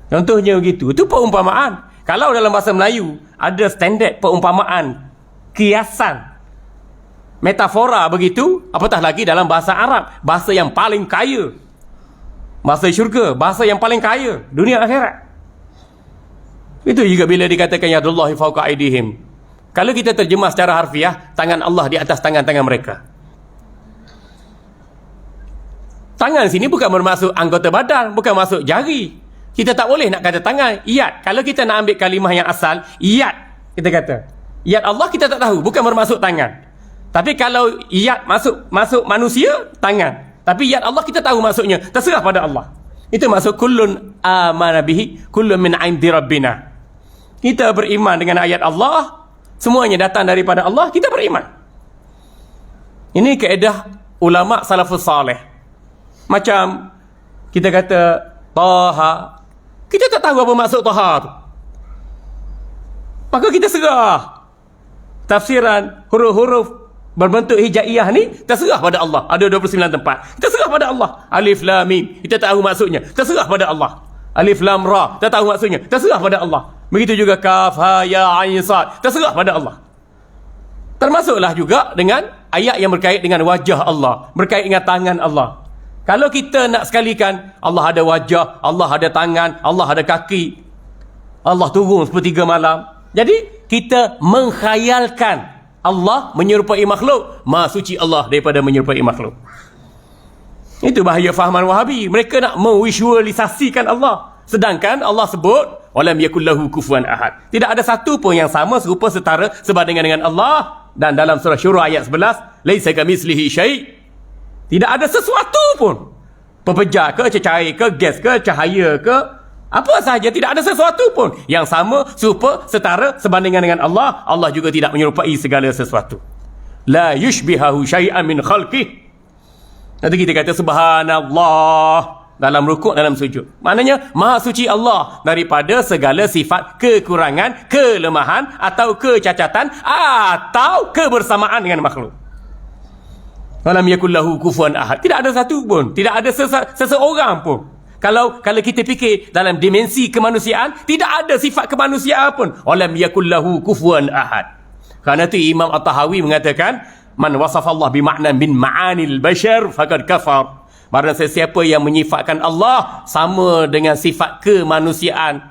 Contohnya begitu. Itu perumpamaan. Kalau dalam bahasa Melayu ada standard perumpamaan, kiasan, metafora begitu, apatah lagi dalam bahasa Arab, bahasa yang paling kaya, bahasa syurga, bahasa yang paling kaya dunia akhirat. Itu juga bila dikatakan yadullahi fawqa aydihim, Kalau kita terjemah secara harfiah, tangan Allah di atas tangan-tangan mereka. Tangan sini bukan bermaksud anggota badan, bukan maksud jari. Kita tak boleh nak kata tangan, yad. Kalau kita nak ambil kalimah yang asal, yad, kita kata. Yad Allah kita tak tahu, bukan bermaksud tangan. Tapi kalau yad masuk manusia, tangan. Tapi yad Allah kita tahu maksudnya, terserah pada Allah. Itu maksud kullun amana bihi, kullun min 'indi rabbina. Kita beriman dengan ayat Allah, semuanya datang daripada Allah, kita beriman. Ini kaedah ulama salafus salih. Macam kita kata Taha, kita tak tahu apa maksud Taha tu, maka kita serah. Tafsiran huruf-huruf berbentuk hijaiyah ni terserah pada Allah. Ada 29 tempat, kita serah pada Allah. Alif Lam Mim, kita tahu maksudnya, terserah pada Allah. Alif Lam Ra, kita tahu maksudnya, terserah pada Allah. Begitu juga Kaf Ha Ya Ain Sad, terserah pada Allah. Termasuklah juga dengan ayat yang berkait dengan wajah Allah, berkait dengan tangan Allah. Kalau kita nak sekalikan, Allah ada wajah, Allah ada tangan, Allah ada kaki, Allah turun sepertiga malam. Jadi kita mengkhayalkan Allah menyerupai makhluk. Maha suci Allah daripada menyerupai makhluk. Itu bahaya fahaman Wahabi. Mereka nak memvisualisasikan Allah, sedangkan Allah sebut walam yakul lahu kufuwan ahad. Tidak ada satu pun yang sama, serupa, setara, sebandingan dengan Allah. Dan dalam surah Syura ayat 11, laisa kamitslihi syai', tidak ada sesuatu pun, pepejah ke, cecair ke, gas ke, cahaya ke, apa sahaja, tidak ada sesuatu pun yang sama, serupa, setara, sebandingan dengan Allah. Allah juga tidak menyerupai segala sesuatu. La yushbihahu syai'an min khalqih. Nanti kita kata subhanallah dalam rukuk, dalam sujud. Maknanya maha suci Allah daripada segala sifat kekurangan, kelemahan atau kecacatan atau kebersamaan dengan makhluk. Walam yakul lahu kufuwan ahad. Tidak ada satu pun, tidak ada seseorang pun. Kalau kita fikir dalam dimensi kemanusiaan, tidak ada sifat kemanusiaan pun. Walam yakul lahu kufuwan ahad. Kerana itu Imam At-Tahawi mengatakan, man wasafa Allah bima'na min ma'anil bashar faqad kafar. Barang sesiapa yang menyifatkan Allah sama dengan sifat kemanusiaan,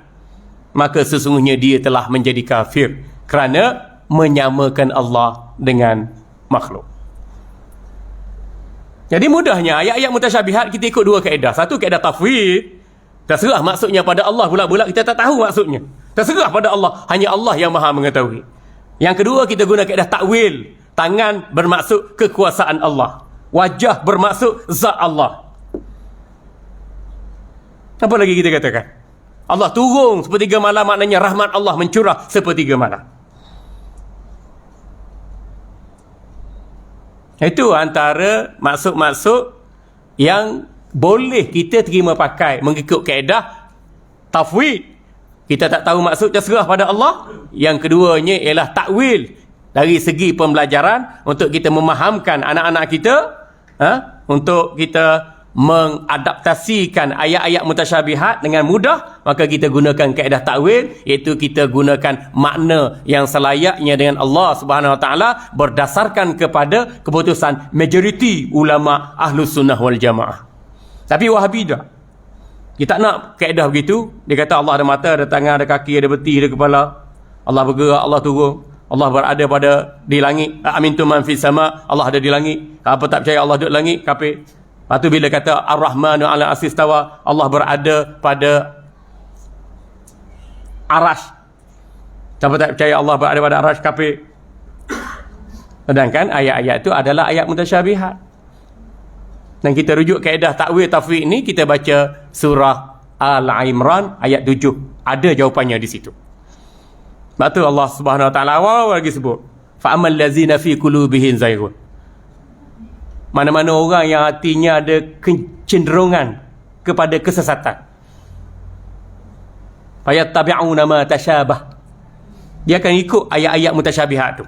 maka sesungguhnya dia telah menjadi kafir kerana menyamakan Allah dengan makhluk. Jadi mudahnya ayat-ayat mutasyabihat kita ikut dua kaedah. Satu kaedah tafwid, terserah maksudnya pada Allah, bulat-bulat kita tak tahu maksudnya, terserah pada Allah, hanya Allah yang maha mengetahui. Yang kedua kita guna kaedah takwil. Tangan bermaksud kekuasaan Allah, wajah bermaksud zat Allah. Apa lagi kita katakan? Allah turun sepertiga malam, maknanya rahmat Allah mencurah sepertiga malam. Itu antara maksud-maksud yang boleh kita terima pakai mengikut kaedah tafwid. Kita tak tahu maksud, terserah pada Allah. Yang keduanya ialah takwil, dari segi pembelajaran untuk kita memahamkan anak-anak kita, untuk kita mengadaptasikan ayat-ayat mutasyabihat dengan mudah, maka kita gunakan kaedah takwil, iaitu kita gunakan makna yang selayaknya dengan Allah Subhanahu Wa Taala berdasarkan kepada keputusan majoriti ulama Ahlus Sunnah wal Jamaah. Tapi Wahabi tak. Kita tak nak kaedah begitu. Dia kata Allah ada mata, ada tangan, ada kaki, ada beti, ada kepala. Allah bergerak, Allah turun, Allah berada di langit. Amintum man fis sama, Allah ada di langit. Apa tak percaya Allah duduk di langit, kafir. Lepas tu bila kata Ar-Rahmanu ala asis tawa, Allah berada pada arash. Siapa tak percaya Allah berada pada arash, kafir. Sedangkan ayat-ayat itu adalah ayat mutasyabihat. Dan kita rujuk kaedah takwil tafwid ni, kita baca surah Al-Imran ayat 7. Ada jawapannya di situ. Sebab tu Allah Subhanahu Wa Taala awal lagi sebut, fa amal ladzina fi qulubihim zayghun. Mana-mana orang yang hatinya ada kecenderungan kepada kesesatan, fayattabi'una ma tasyabah, dia akan ikut ayat-ayat mutasyabihat tu.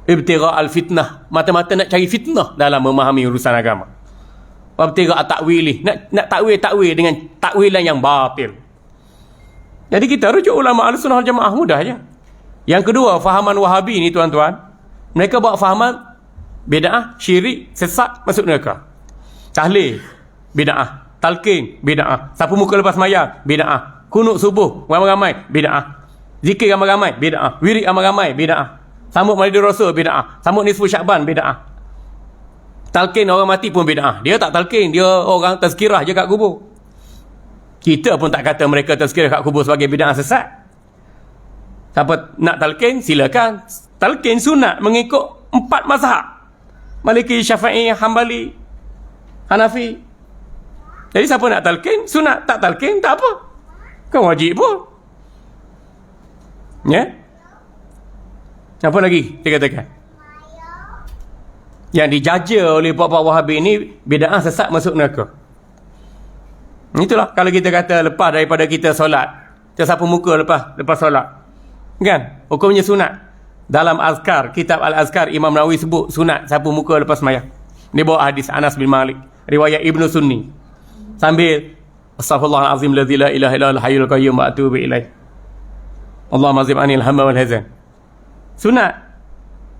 Ibtigha al-fitnah, mata-mata nak cari fitnah dalam memahami urusan agama. Ibtigha at-ta'wili, nak takwil dengan takwilan yang batil. Jadi kita rujuk ulama Ahlussunnah wal Jamaah, mudah je. Yang kedua, fahaman Wahabi ni tuan-tuan, mereka buat fahaman bid'ah, syirik, sesat, masuk neraka. Tahlil, bid'ah. Talqin, bid'ah. Sapu muka lepas mayang, bid'ah. Kunut subuh ramai-ramai, bid'ah. Zikir ramai-ramai, bid'ah. Wirid ramai-ramai, bid'ah. Sambut Maulidur Rasul, bid'ah. Sambut Nisfu Syakban, bid'ah. Talqin orang mati pun bid'ah. Dia tak talqin, dia orang tazkirah je kat kubur. Kita pun tak kata mereka tazkirah kat kubur sebagai bid'ah sesat. Siapa nak talqin, silakan. Talqin sunat mengikut 4 mazhab. Maliki, Syafi'i, Hambali, Hanafi. Jadi siapa nak talqin, sunat. Tak talqin, tak apa. Kan wajib pun. Ya? Apa lagi dia katakan? Yang dijaja oleh puak-puak Wahabi ni bid'ah sesat masuk neraka. Itulah kalau kita kata lepas daripada kita solat, kita sapu muka lepas solat. Kan? Hukumnya sunat. Dalam azkar, kitab Al-Azkar, Imam Nawawi sebut sunat sapu muka lepas sembahyang. Dia bawa hadis Anas bin Malik, riwayat Ibnu Sunni. Sambil astaghfirullahalazim ladzi la ilaha illa huwal hayyul qayyum wa atubu ilaih. Allahumma zib anil hamma wal hazan. Sunat.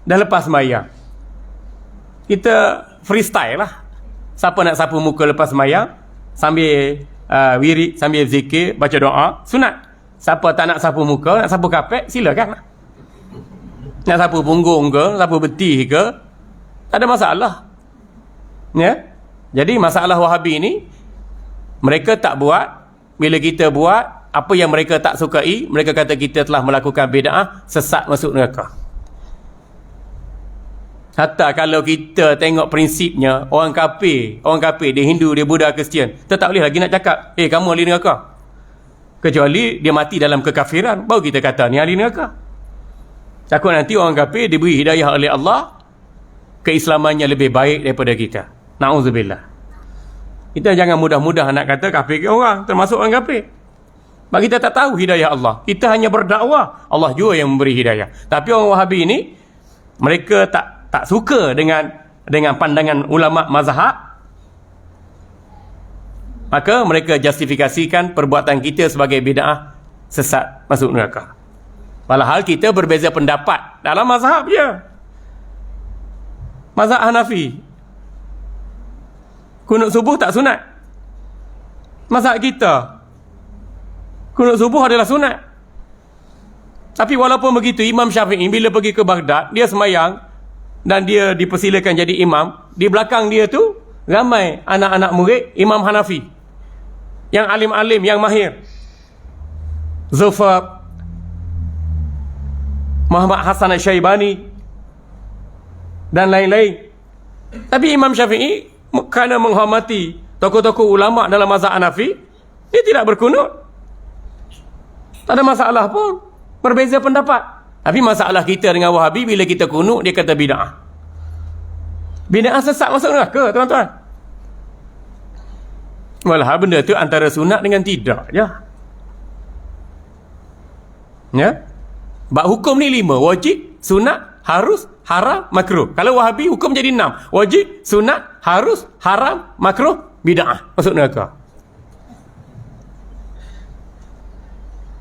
Dah lepas sembahyang, kita freestyle lah. Siapa nak sapu muka lepas sembahyang, sambil wirid, sambil zikir, baca doa, sunat. Siapa tak nak sapu muka, nak sapu kapek, silakan. Nak sapu punggung ke, sapu betih ke, tak ada masalah. Ya? Jadi masalah Wahabi ni, mereka tak buat. Bila kita buat apa yang mereka tak sukai, mereka kata kita telah melakukan bid'ah, sesat masuk neraka. Hatta kalau kita tengok prinsipnya, orang kafir, dia Hindu, dia Buddha, Kristian, kita tak boleh lagi nak cakap, kamu ahli neraka. Kecuali dia mati dalam kekafiran, baru kita kata ni ahli neraka. Takut nanti orang kafir diberi hidayah oleh Allah, keislamannya lebih baik daripada kita. Na'udzubillah. Kita jangan mudah-mudah nak kata kafir ke orang, termasuk orang kafir. Sebab kita tak tahu hidayah Allah. Kita hanya berdakwah, Allah juga yang memberi hidayah. Tapi orang Wahabi ini, mereka tak suka dengan pandangan ulama mazhab. Maka mereka justifikasikan perbuatan kita sebagai bid'ah, sesat, masuk neraka. Padahal kita berbeza pendapat dalam mazhab je. Mazhab Hanafi, kunut subuh tak sunat. Mazhab kita, kunut subuh adalah sunat. Tapi walaupun begitu, Imam Syafi'i bila pergi ke Baghdad, dia semayang dan dia dipersilakan jadi imam. Di belakang dia tu ramai anak-anak murid Imam Hanafi yang alim-alim, yang mahir. Zufar, Muhammad Hasan Al-Syaibani dan lain-lain. Tapi Imam Syafi'i kerana menghormati tokoh-tokoh ulama dalam mazhab Hanafi, dia tidak berkunut. Tak ada masalah pun, berbeza pendapat. Tapi masalah kita dengan Wahabi, bila kita kunut, dia kata bid'ah. Bid'ah sesat masuk neraka, tuan-tuan. Walau benda tu antara sunat dengan tidak je. Ya? Bab hukum ni 5. Wajib, sunat, harus, haram, makruh. Kalau Wahabi hukum jadi 6. Wajib, sunat, harus, haram, makruh, bid'ah, masuk neraka.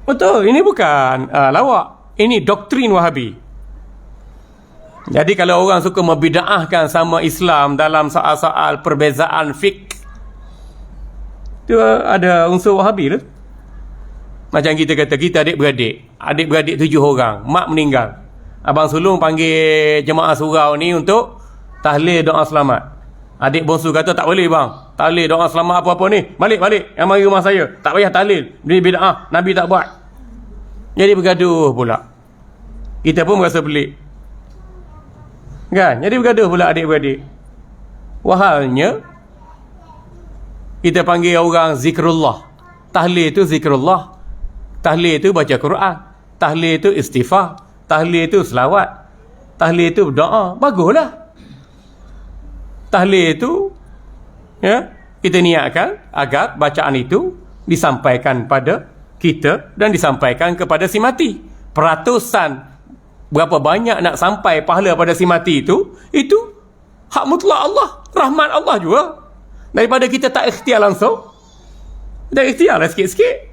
Betul, ini bukan lawak. Ini doktrin Wahabi. Jadi kalau orang suka membid'ahkan sama Islam dalam soal-soal perbezaan fiqh, itu ada unsur Wahabi tu. Macam kita kata, kita adik-beradik 7 orang, mak meninggal, abang sulung panggil jemaah surau ni untuk tahlil doa selamat. Adik bongsu kata, tak boleh bang, tahlil doa selamat apa-apa ni, balik, yang mari rumah saya, tak payah tahlil, ini bid'ah, Nabi tak buat. Jadi bergaduh pula. Kita pun merasa pelik, kan? Jadi bergaduh pula adik-beradik. Wahalnya kita panggil orang zikrullah. Tahlil itu zikrullah, tahlil itu baca Quran, tahlil itu istighfar, tahlil itu selawat, tahlil itu berdoa. Baguslah. Tahlil itu, ya, kita niatkan agar bacaan itu disampaikan pada kita dan disampaikan kepada si mati. Peratusan berapa banyak nak sampai pahala pada si mati itu hak mutlak Allah, rahmat Allah juga. Daripada kita tak ikhtiar langsung, dah ikhtiar lah sikit-sikit.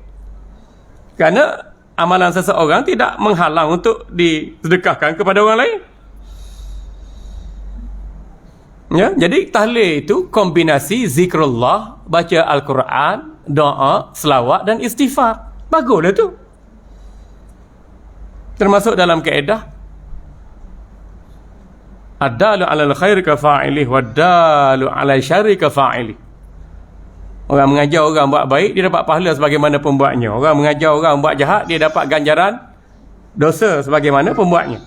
Kerana amalan seseorang tidak menghalang untuk disedekahkan kepada orang lain. Ya, jadi tahlil itu kombinasi zikrullah, baca Al-Quran, doa, selawat dan istighfar. Baguslah tu. Termasuk dalam kaedah ad-dalu 'alal khair ka fa'ilih wad-dalu 'alal syarri ka fa'ilih. Orang mengajar orang buat baik, dia dapat pahala sebagaimana pembuatnya. Orang mengajar orang buat jahat, dia dapat ganjaran dosa sebagaimana pembuatnya.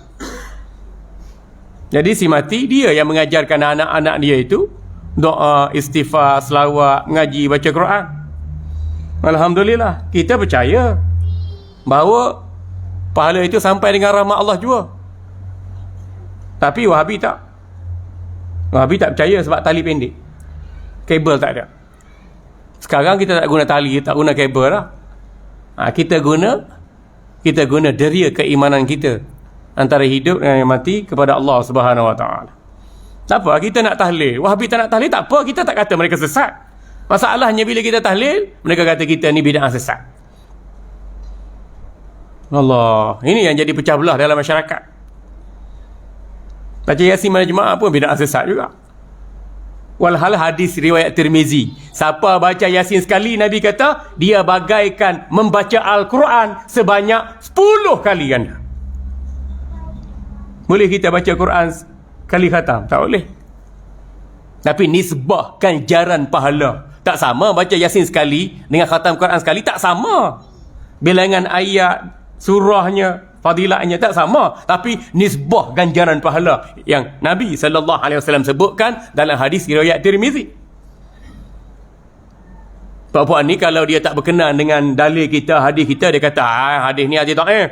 Jadi si mati, dia yang mengajarkan anak-anak dia itu doa, istighfar, selawat, ngaji, baca Quran. Alhamdulillah, kita percaya bahawa pahala itu sampai dengan rahmat Allah juga. Tapi Wahabi tak. Wahabi tak percaya sebab tali pendek, kabel tak ada. Sekarang kita tak guna tali, tak guna kabel lah. Kita guna deria keimanan kita antara hidup dengan yang mati kepada Allah Subhanahu Wa Taala. Tak apa kita nak tahlil, Wahabi tak nak tahlil, tak apa, kita tak kata mereka sesat. Masalahnya bila kita tahlil, mereka kata kita ni bid'ah sesat. Allah, ini yang jadi pecah belah dalam masyarakat. Baca Yasin malam Jumaat pun bid'ah sesat juga. Walhal hadis riwayat Tirmizi, siapa baca Yasin sekali, Nabi kata dia bagaikan membaca Al-Quran sebanyak 10 kali ganda. Boleh kita baca Quran kali khatam? Tak boleh. Tapi nisbah ganjaran pahala tak sama. Baca Yasin sekali dengan khatam Quran sekali tak sama. Bilangan ayat, surahnya, fadilatnya tak sama. Tapi nisbah ganjaran pahala yang Nabi SAW sebutkan dalam hadis riwayat Tirmizi. Puan-puan ni kalau dia tak berkenan dengan dalil kita, hadis kita, dia kata hadis ni hadis dhaif.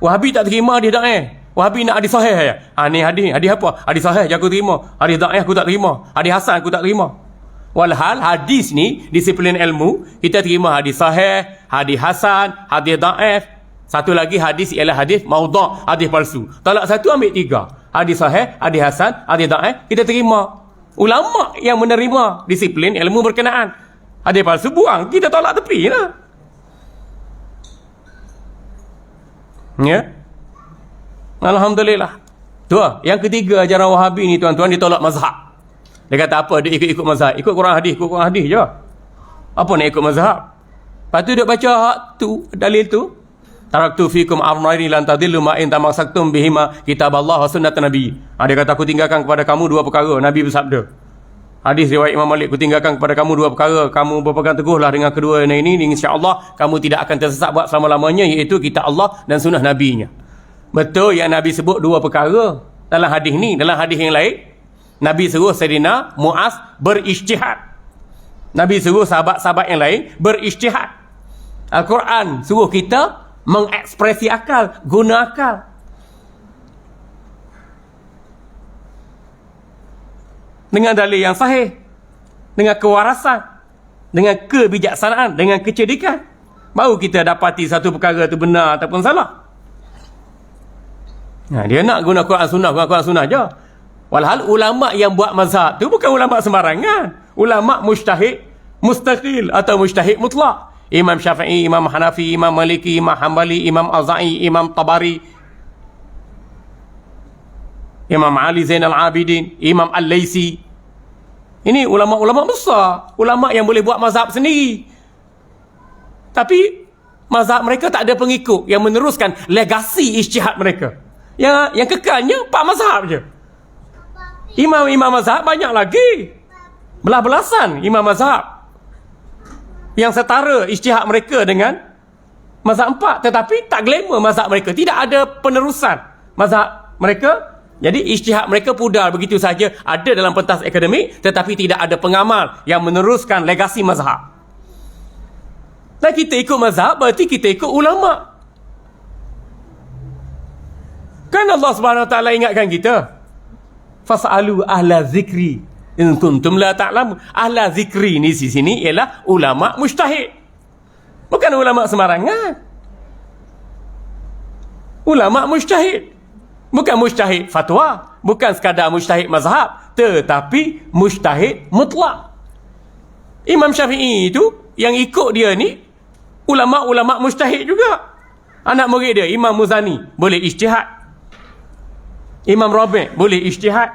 Wahabi tak terima hadis dhaif. Wahabi nak hadis sahih ya. Ni hadis apa? Hadis sahih je aku terima. Hadis dhaif aku tak terima. Hadis hasan aku tak terima. Walhal hadis ni disiplin ilmu, kita terima hadis sahih, hadis hasan, hadis dhaif. Satu lagi hadis ialah hadis maudhu', hadis palsu. Talak satu ambil 3. Hadis sahih, hadis hasan, hadis dhaif, kita terima. Ulama yang menerima disiplin ilmu berkenaan. Hadis palsu buang, kita tolak tepi lah. Ya. Alhamdulillah. Tu yang ketiga ajaran Wahabi ni tuan-tuan, dia tolak mazhab. Dia kata apa? Dia ikut mazhab. Ikut Quran hadis, ikut Quran hadis je. Apa nak ikut mazhab? Lepas tu dia baca tu, dalil tu. Taraktu fikum amrayni lan tadillu ma in tamassaktum bihima kitaballah wa sunnat nabi. Dia kata aku tinggalkan kepada kamu 2 perkara. Nabi bersabda. Hadis riwayat Imam Malik, aku tinggalkan kepada kamu 2 perkara. Kamu berpegang teguhlah dengan kedua ini, insya-Allah kamu tidak akan tersesat buat selama-lamanya, iaitu kitab Allah dan sunnah nabinya. Betul yang Nabi sebut 2 perkara dalam hadis ni. Dalam hadis yang lain, Nabi suruh Sayyidina Muaz berijtihad. Nabi suruh sahabat-sahabat yang lain berijtihad. Al-Quran suruh kita mengekspresi akal, guna akal. Dengan dalil yang sahih, dengan kewarasan, dengan kebijaksanaan, dengan kecerdikan, baru kita dapati satu perkara itu benar ataupun salah. Dia nak guna Quran sunnah je. Walhal ulama yang buat mazhab tu bukan ulama sembarangan. Ulama mujtahid mustaqil atau mujtahid mutlak. Imam Syafi'i, Imam Hanafi, Imam Maliki, Imam Hanbali, Imam Auza'i, Imam Tabari, Imam Ali Zainal Abidin, Imam Al-Laisi. Ini ulama-ulama besar, ulama yang boleh buat mazhab sendiri. Tapi mazhab mereka tak ada pengikut yang meneruskan legasi ijtihad mereka. Yang kekalnya 4 mazhab je. Imam-imam mazhab banyak lagi. Belas-belasan imam mazhab yang setara ijtihad mereka dengan mazhab 4, tetapi tak glamour mazhab mereka. Tidak ada penerusan mazhab mereka. Jadi ijtihad mereka pudar begitu saja, ada dalam pentas akademik, tetapi tidak ada pengamal yang meneruskan legasi mazhab. Dan kita ikut mazhab berarti kita ikut ulama. Kan Allah Subhanahu Wa Taala ingatkan kita, fas'alu ahla zikri in kuntum la ta'lamun. Ahla zikri ni di sini ialah ulama mujtahid, bukan ulama sembarangan. Ulama mujtahid, bukan mujtahid fatwa, bukan sekadar mujtahid mazhab, tetapi mujtahid mutlak. Imam Syafi'i itu yang ikut dia ni ulama-ulama mujtahid juga. Anak murid dia Imam Muzani boleh ijtihad, Imam Rabi' boleh ijtihad,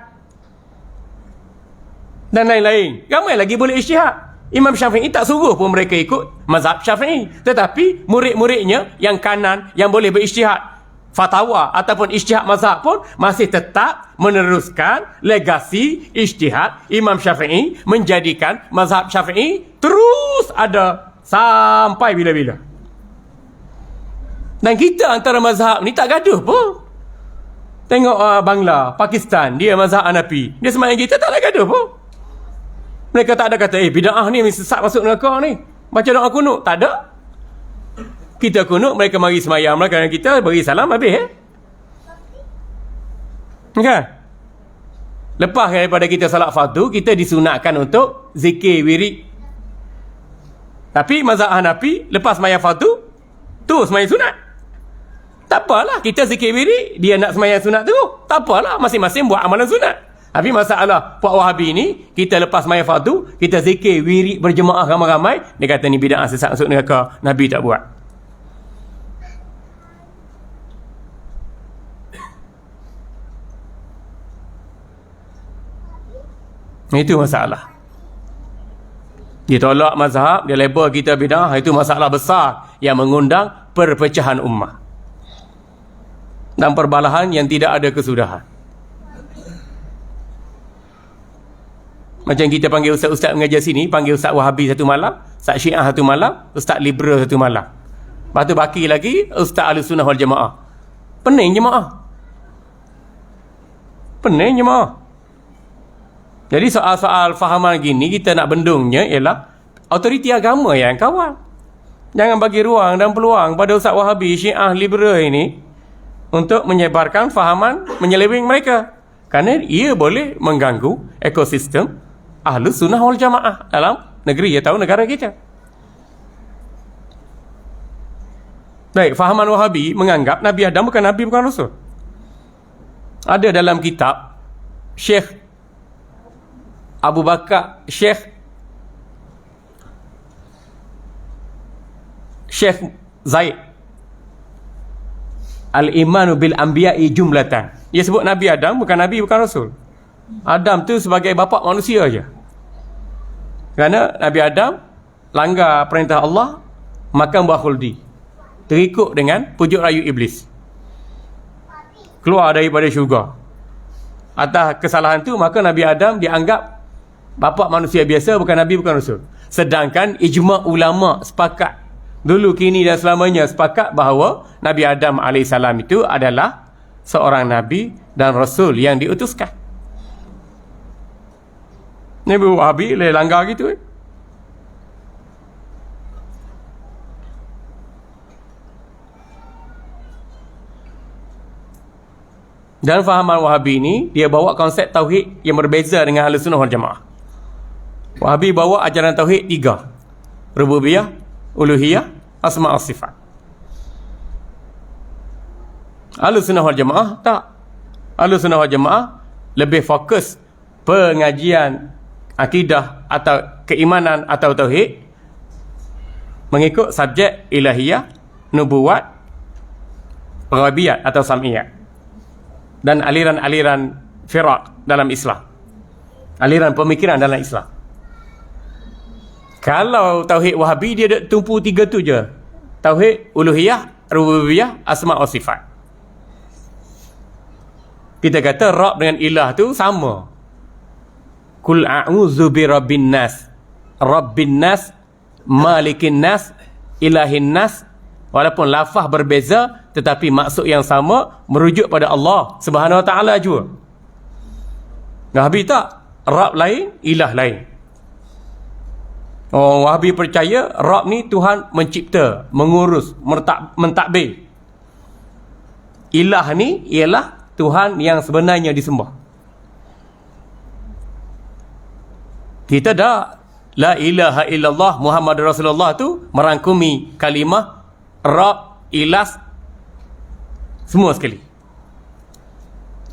dan lain-lain. Ramai lagi boleh ijtihad. Imam Syafi'i tak suruh pun mereka ikut mazhab Syafi'i. Tetapi murid-muridnya yang kanan, yang boleh berijtihad fatwa ataupun ijtihad mazhab pun masih tetap meneruskan legasi ijtihad Imam Syafi'i, menjadikan mazhab Syafi'i terus ada sampai bila-bila. Dan kita antara mazhab ni tak gaduh pun. Tengok Bangla, Pakistan, dia mazhab Hanafi. Dia sembahyang kita tak ada gaduh pun. Mereka tak ada kata, bid'ah ni mesti sesat masuk neraka ni. Baca doa kunut. Tak ada. Kita kunut, mereka mari sembahyang. Mereka kita beri salam, habis. Kan? Lepas daripada kita salat fardu, kita disunatkan untuk zikir wirid. Tapi mazhab Hanafi, lepas sembahyang fardu, tu sembahyang sunat. Tak apalah, kita zikir wirid, dia nak sembahyang sunat tu. Tak apalah, masing-masing buat amalan sunat. Tapi masalah Puak Wahabi ni, kita lepas sembahyang fardu, kita zikir wirid berjemaah ramai-ramai, dia kata ni bid'ah sesat masuk neraka. Nabi tak buat. Itu masalah. Dia tolak mazhab, dia label kita bid'ah, itu masalah besar yang mengundang perpecahan ummah dan perbalahan yang tidak ada kesudahan. Macam kita panggil ustaz-ustaz mengajar sini, panggil ustaz Wahabi satu malam, ustaz Syiah satu malam, ustaz liberal satu malam. Lepas tu baki lagi ustaz Ahlussunnah wal Jamaah. Pening jemaah. Pening jemaah. Jadi soal-soal fahaman gini kita nak bendungnya ialah autoriti agama yang kawal. Jangan bagi ruang dan peluang pada ustaz Wahabi, Syiah, liberal ini untuk menyebarkan fahaman menyeleweng mereka. Kerana ia boleh mengganggu ekosistem Ahlussunnah wal Jamaah dalam negeri atau negara kita. Baik, fahaman Wahabi menganggap Nabi Adam bukan Nabi, bukan Rasul. Ada dalam kitab Syekh Abu Bakar, Syekh Zaid Al-Imanu bil Anbiya'i jumlatan. Dia sebut Nabi Adam bukan Nabi, bukan Rasul. Adam tu sebagai bapa manusia aja. Kerana Nabi Adam langgar perintah Allah, makan buah khuldi, terikut dengan pujuk rayu iblis, keluar daripada syurga. Atas kesalahan tu, maka Nabi Adam dianggap bapa manusia biasa, bukan Nabi, bukan Rasul. Sedangkan ijma' ulama sepakat, dulu, kini dan selamanya sepakat bahawa Nabi Adam AS itu adalah seorang Nabi dan Rasul yang diutuskan. Nabi Wahabi boleh langgar gitu. Dan fahaman Wahabi ini, dia bawa konsep tauhid yang berbeza dengan Ahlussunnah wal Jamaah. Wahabi bawa ajaran tauhid 3. Rububiyah, uluhiyah, asma' wa sifat. Ahlussunnah wal Jamaah tak. Ahlussunnah wal Jamaah lebih fokus pengajian akidah atau keimanan atau tauhid mengikut subjek ilahiyah, nubuwat, ghaibiyat atau sam'iyat, dan aliran-aliran firaq dalam Islam, aliran pemikiran dalam Islam. Kalau tauhid Wahabi, dia dah tumpu 3 tu je. Tauhid uluhiyah, rububiyah, asma' wa sifat. Kita kata Rabb dengan ilah tu sama. Kul a'udzu bi rabbin nas, rabbin nas, malikin nas, ilahin nas. Walaupun lafaz berbeza, tetapi maksud yang sama, merujuk pada Allah Subhanahu wa taala juga. Wahabi tak, Rabb lain, ilah lain. Oh, Wahabi percaya Rabb ni Tuhan mencipta, mengurus, mentadbir. Ilah ni ialah Tuhan yang sebenarnya disembah. Kita dah la ilaha illallah Muhammad Rasulullah tu merangkumi kalimah Rabb, ilah, semua sekali.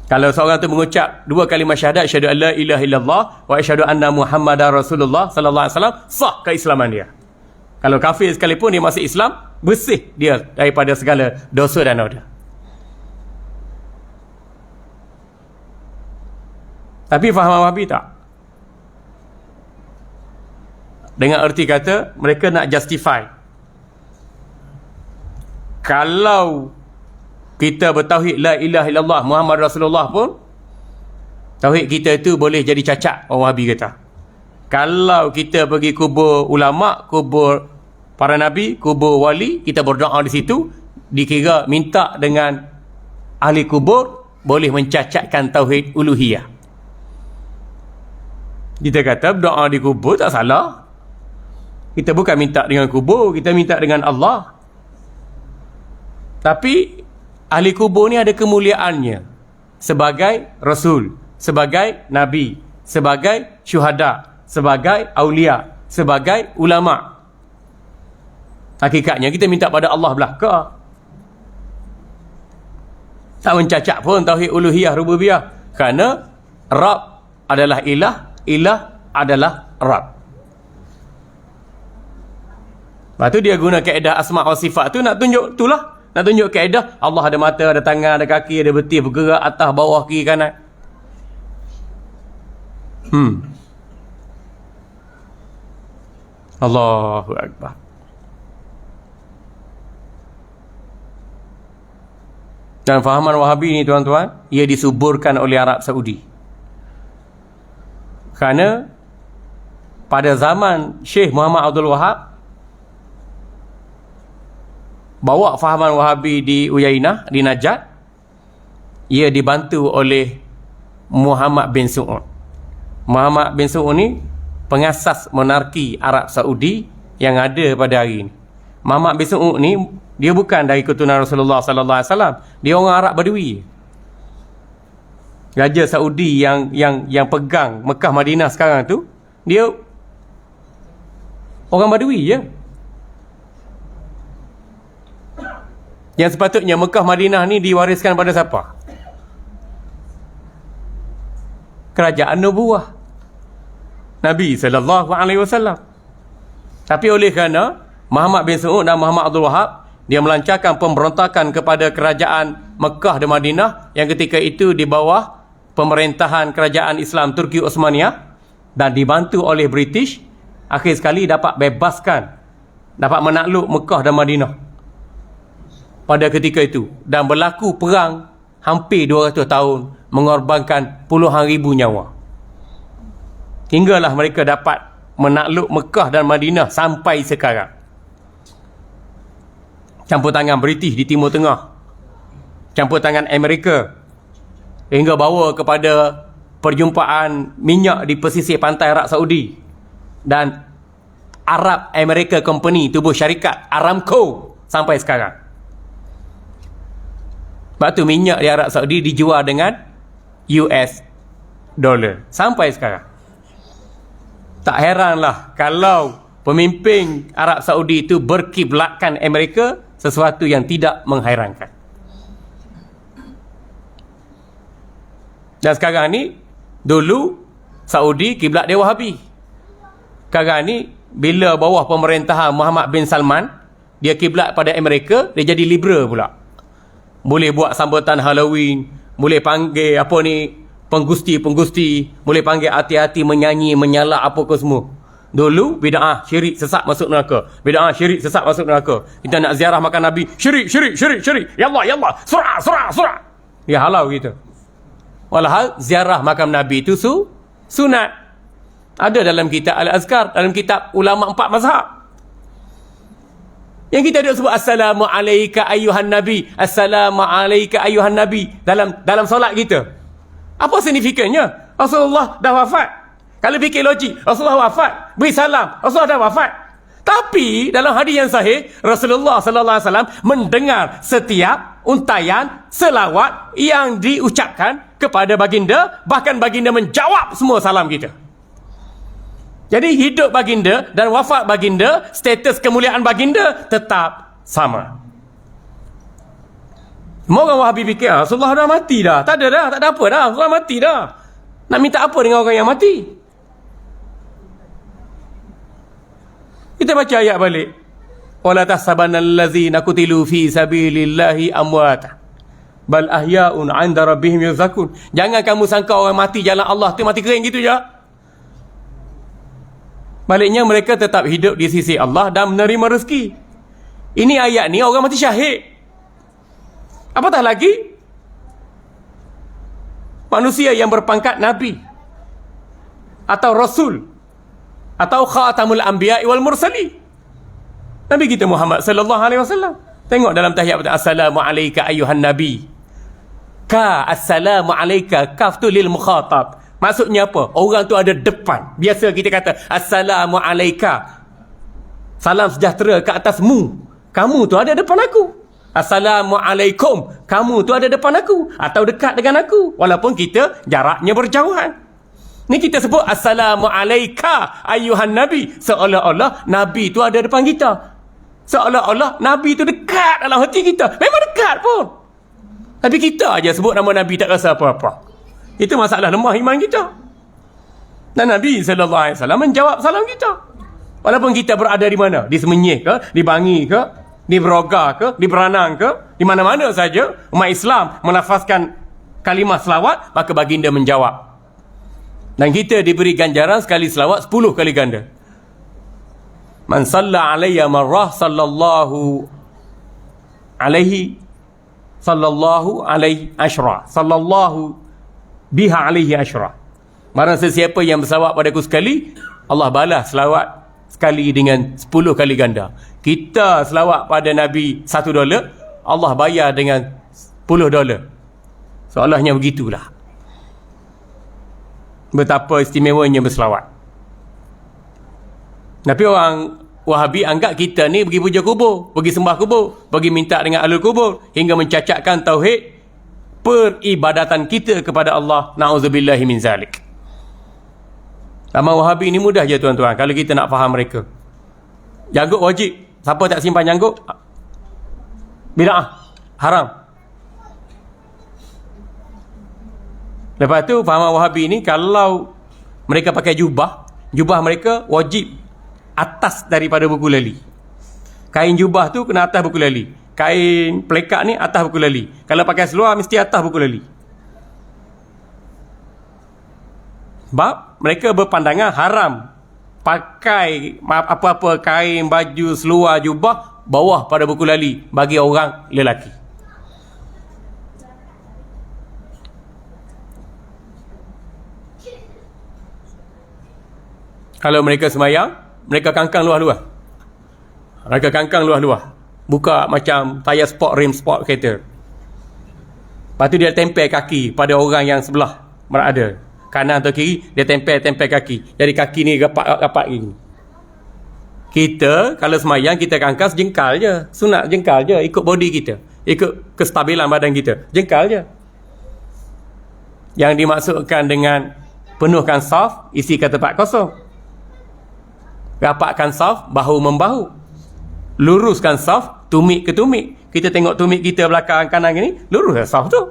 Kalau seorang tu mengucap 2 kalimah syahadat, asyhadu an la ilaha illallah wa asyhadu anna Muhammadar Rasulullah sallallahu alaihi wasallam, sah keislaman dia. Kalau kafir sekalipun dia masih Islam, bersih dia daripada segala dosa dan noda. Tapi faham Wahabi tak? Dengan erti kata mereka nak justify. Kalau kita bertauhid la ilaha illallah Muhammad Rasulullah pun, tauhid kita itu boleh jadi cacat, orang Wahabi kata. Kalau kita pergi kubur ulama, kubur para nabi, kubur wali, kita berdoa di situ, dikira minta dengan ahli kubur, boleh mencacatkan tauhid uluhiyah. Kita kata doa di kubur tak salah. Kita bukan minta dengan kubur, kita minta dengan Allah. Tapi ahli kubur ni ada kemuliaannya sebagai rasul, sebagai nabi, sebagai syuhada, sebagai aulia, sebagai ulama. Hakikatnya kita minta pada Allah belaka. Tak mencacat pun tauhid uluhiyah rububiyah, kerana Rabb adalah ilah, ilah adalah Rabb. Lepas tu dia guna kaedah asma' wa sifat tu nak tunjuk itulah. Nak tunjuk kaedah Allah ada mata, ada tangan, ada kaki, ada betis, bergerak atas, bawah, kiri, kanan. Allahu Akbar. Dan fahaman Wahabi ni tuan-tuan, ia disuburkan oleh Arab Saudi. Kerana pada zaman Syekh Muhammad Abdul Wahab bawa fahaman Wahabi di Uyainah, di Najat, ia dibantu oleh Muhammad bin Saud. Muhammad bin Saud ni pengasas monarki Arab Saudi yang ada pada hari ini. Muhammad bin Saud ni dia bukan dari keturunan Rasulullah sallallahu alaihi wasallam, dia orang Arab Badui. Raja Saudi yang pegang Mekah Madinah sekarang tu, dia orang Badui je. Yang sepatutnya Mekah Madinah ni diwariskan pada siapa? Kerajaan nubuwah Nabi sallallahu alaihi wasallam. Tapi oleh kerana Muhammad bin Saud dan Muhammad Abdul Wahab, dia melancarkan pemberontakan kepada kerajaan Mekah dan Madinah yang ketika itu di bawah pemerintahan kerajaan Islam Turki Osmaniyah dan dibantu oleh British, akhir sekali dapat bebaskan, dapat menakluk Mekah dan Madinah pada ketika itu, dan berlaku perang hampir 200 tahun, mengorbankan puluhan ribu nyawa, hinggalah mereka dapat menakluk Mekah dan Madinah sampai sekarang. Campur tangan British di Timur Tengah, campur tangan Amerika, hingga bawa kepada perjumpaan minyak di pesisir pantai Arab Saudi, dan Arab America Company, tubuh syarikat Aramco sampai sekarang. Sebab tu minyak di Arab Saudi dijual dengan US dollar sampai sekarang. Tak heranlah kalau pemimpin Arab Saudi itu berkiblatkan Amerika, sesuatu yang tidak menghairankan. Dan sekarang ni, dulu Saudi kiblat dia Wahabi. Sekarang ni bila bawah pemerintahan Muhammad bin Salman, dia kiblat pada Amerika, dia jadi liberal pula. Boleh buat sambutan Halloween, boleh panggil apa ni, penggusti-penggusti, boleh panggil hati-hati menyanyi, menyalak apa ke semua. Dulu bid'ah, syirik, sesat masuk neraka. Bid'ah, syirik, sesat masuk neraka. Kita nak ziarah makam Nabi, syirik, syirik, syirik, syirik. Ya Allah, ya Allah, surah, surah, surah. Dia halau gitu. Walhal ziarah makam Nabi itu sunat. Ada dalam kitab Al-Azkar, dalam kitab ulama 4 mazhab. Yang kita ada sebut assalamu alayka ayyuhan nabi, assalamu alayka ayyuhan nabi dalam solat kita. Apa signifikannya? Rasulullah dah wafat. Kalau fikir logik, Rasulullah wafat, beri salam, Rasulullah dah wafat. Tapi dalam hadis yang sahih, Rasulullah sallallahu alaihi wasallam mendengar setiap untaian selawat yang diucapkan kepada baginda, bahkan baginda menjawab semua salam kita. Jadi hidup baginda dan wafat baginda, status kemuliaan baginda tetap sama. Semua orang Wahabi fikir Rasulullah dah mati dah. Tak ada dah, tak ada apa dah, Rasulullah mati dah. Nak minta apa dengan orang yang mati? Kita baca ayat balik. Wala tahsabannallazina qutilu fi sabilillahi amwata bal ahya'un 'inda rabbihim yurzakun. Jangan kamu sangka orang mati jalan Allah tu mati kering gitu je. Baliknya mereka tetap hidup di sisi Allah dan menerima rezeki. Ini ayat ni orang mati syahid. Apatah lagi manusia yang berpangkat Nabi atau Rasul atau Khatamul Anbiya wal Mursali. Nabi kita Muhammad sallallahu alaihi wasallam. Tengok dalam tahiyat pertama, assalamu alayka ayyuhan nabi. Assalamu alayka, kaf tu lil mukhatab. Maksudnya apa? Orang tu ada depan. Biasa kita kata assalamu alayka, salam sejahtera ke atasmu. Kamu tu ada depan aku. Assalamu alaikum, kamu tu ada depan aku atau dekat dengan aku, walaupun kita jaraknya berjauhan. Ni kita sebut assalamu alayka ayyuhan nabi, seolah-olah nabi tu ada depan kita, seolah-olah nabi tu dekat dalam hati kita. Memang dekat pun, tapi kita aja sebut nama nabi tak rasa apa-apa. Itu masalah lemah iman kita. Dan Nabi SAW menjawab salam kita, walaupun kita berada di mana, di Semenyih ke, di Bangi ke, di Beroga ke, di Beranang ke, di mana-mana saja umat Islam melafazkan kalimah selawat, maka baginda menjawab. Dan kita diberi ganjaran sekali selawat 10 kali ganda. Man salla alayya marrah sallallahu alaihi asyra, sallallahu biha alaihi asyra. Barang sesiapa yang berselawat padaku sekali, Allah balas selawat sekali dengan 10 kali ganda. Kita selawat pada Nabi $1, Allah bayar dengan $10. Seolahnya begitulah betapa istimewanya berselawat. Tapi orang Wahabi anggap kita ni pergi puja kubur, pergi sembah kubur, pergi minta dengan ahlul kubur, hingga mencacatkan tauhid peribadatan kita kepada Allah. Na'udzubillahi min zalik. Amal Wahabi ni mudah je tuan-tuan kalau kita nak faham mereka. Janggut wajib. Siapa tak simpan janggut, bid'ah, haram. Lepas tu fahaman Wahabi ni, kalau mereka pakai jubah mereka wajib atas daripada buku lali. Kain jubah tu kena atas buku lali. Kain pelekat ni atas buku lali. Kalau pakai seluar mesti atas buku lali. Sebab mereka berpandangan haram pakai apa-apa kain, baju, seluar, jubah bawah pada buku lali bagi orang lelaki. Kalau mereka semayang, mereka kangkang luah-luah. Mereka kangkang luah-luah. Buka macam tayar sport, rim sport kereta. Lepas tu dia tempel kaki pada orang yang sebelah berada. Kanan atau kiri, dia tempel kaki. Jadi kaki ni rapat gini. Kita, kalau semayang, kita kangkang sejengkal je. Sunat jengkal je, ikut body kita. Ikut kestabilan badan kita. Jengkal je. Yang dimaksudkan dengan penuhkan saf, isi ke tempat kosong. Rapatkan saf, bahu-membahu. Luruskan saf, tumit ke tumit. Kita tengok tumit kita belakang kanan gini, luruskan saf tu.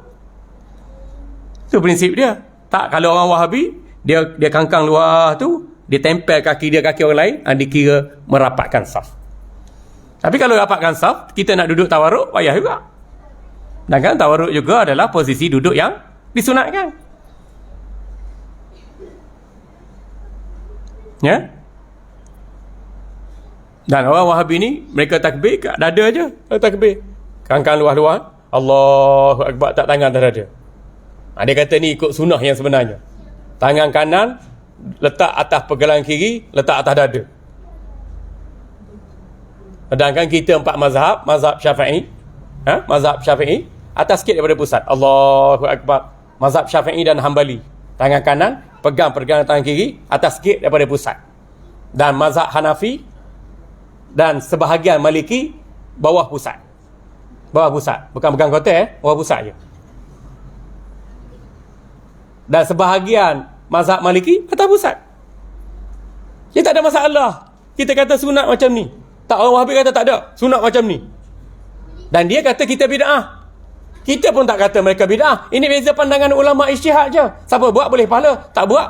Itu prinsip dia. Tak, kalau orang Wahabi, dia kangkang luar tu, dia tempel kaki dia kaki orang lain, dikira merapatkan saf. Tapi kalau rapatkan saf, kita nak duduk tawaruk, payah juga. Dan kan tawaruk juga adalah posisi duduk yang disunatkan. Ya? Dan orang Wahabi ni, mereka takbir kat dada je. Takbir. Kangkang luar-luar. Allahu Akbar, tak tangan atas dada. Dia kata ni ikut sunnah yang sebenarnya. Tangan kanan letak atas pergelangan kiri, letak atas dada. Sedangkan kita 4 mazhab, mazhab Syafi'i, mazhab Syafi'i atas sikit daripada pusat. Allahu Akbar. Mazhab Syafi'i dan Hambali, tangan kanan pegang pergelangan tangan kiri, atas sikit daripada pusat. Dan mazhab Hanafi dan sebahagian Maliki bawah pusat. Bawah pusat, bukan pegang kotak, bawah pusat je. Dan sebahagian mazhab Maliki atas pusat. Dia tak ada masalah. Kita kata sunat macam ni. Tak, orang Wahabi kata tak ada, sunat macam ni. Dan dia kata kita bid'ah. Kita pun tak kata mereka bid'ah. Ini beza pandangan ulama ijtihad je. Siapa buat boleh pahala, tak buat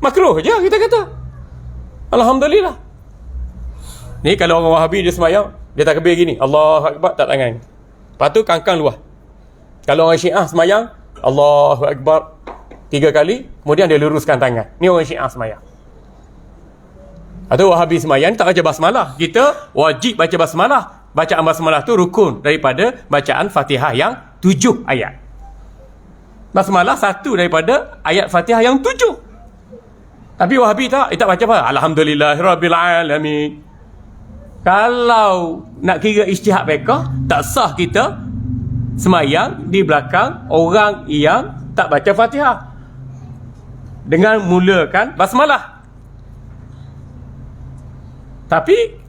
makruh je kita kata. Alhamdulillah. Ni kalau orang Wahabi dia semayang, dia takbir gini, Allahu Akbar, tak tangan. Lepas tu kangkang luar. Kalau orang Syiah semayang, Allahu Akbar 3 kali, kemudian dia luruskan tangan. Ni orang Syiah semayang. Atau Wahabi semayang tak baca basmalah. Kita wajib baca basmalah. Bacaan basmalah tu rukun daripada bacaan Fatihah yang 7 ayat. Basmalah satu daripada ayat Fatihah yang 7. Tapi Wahabi tak, dia tak baca apa? Alhamdulillahirrabbilalamin. Kalau nak kira ijtihad mereka, tak sah kita semayang di belakang orang yang tak baca Fatihah dengan mulakan basmalah. Tapi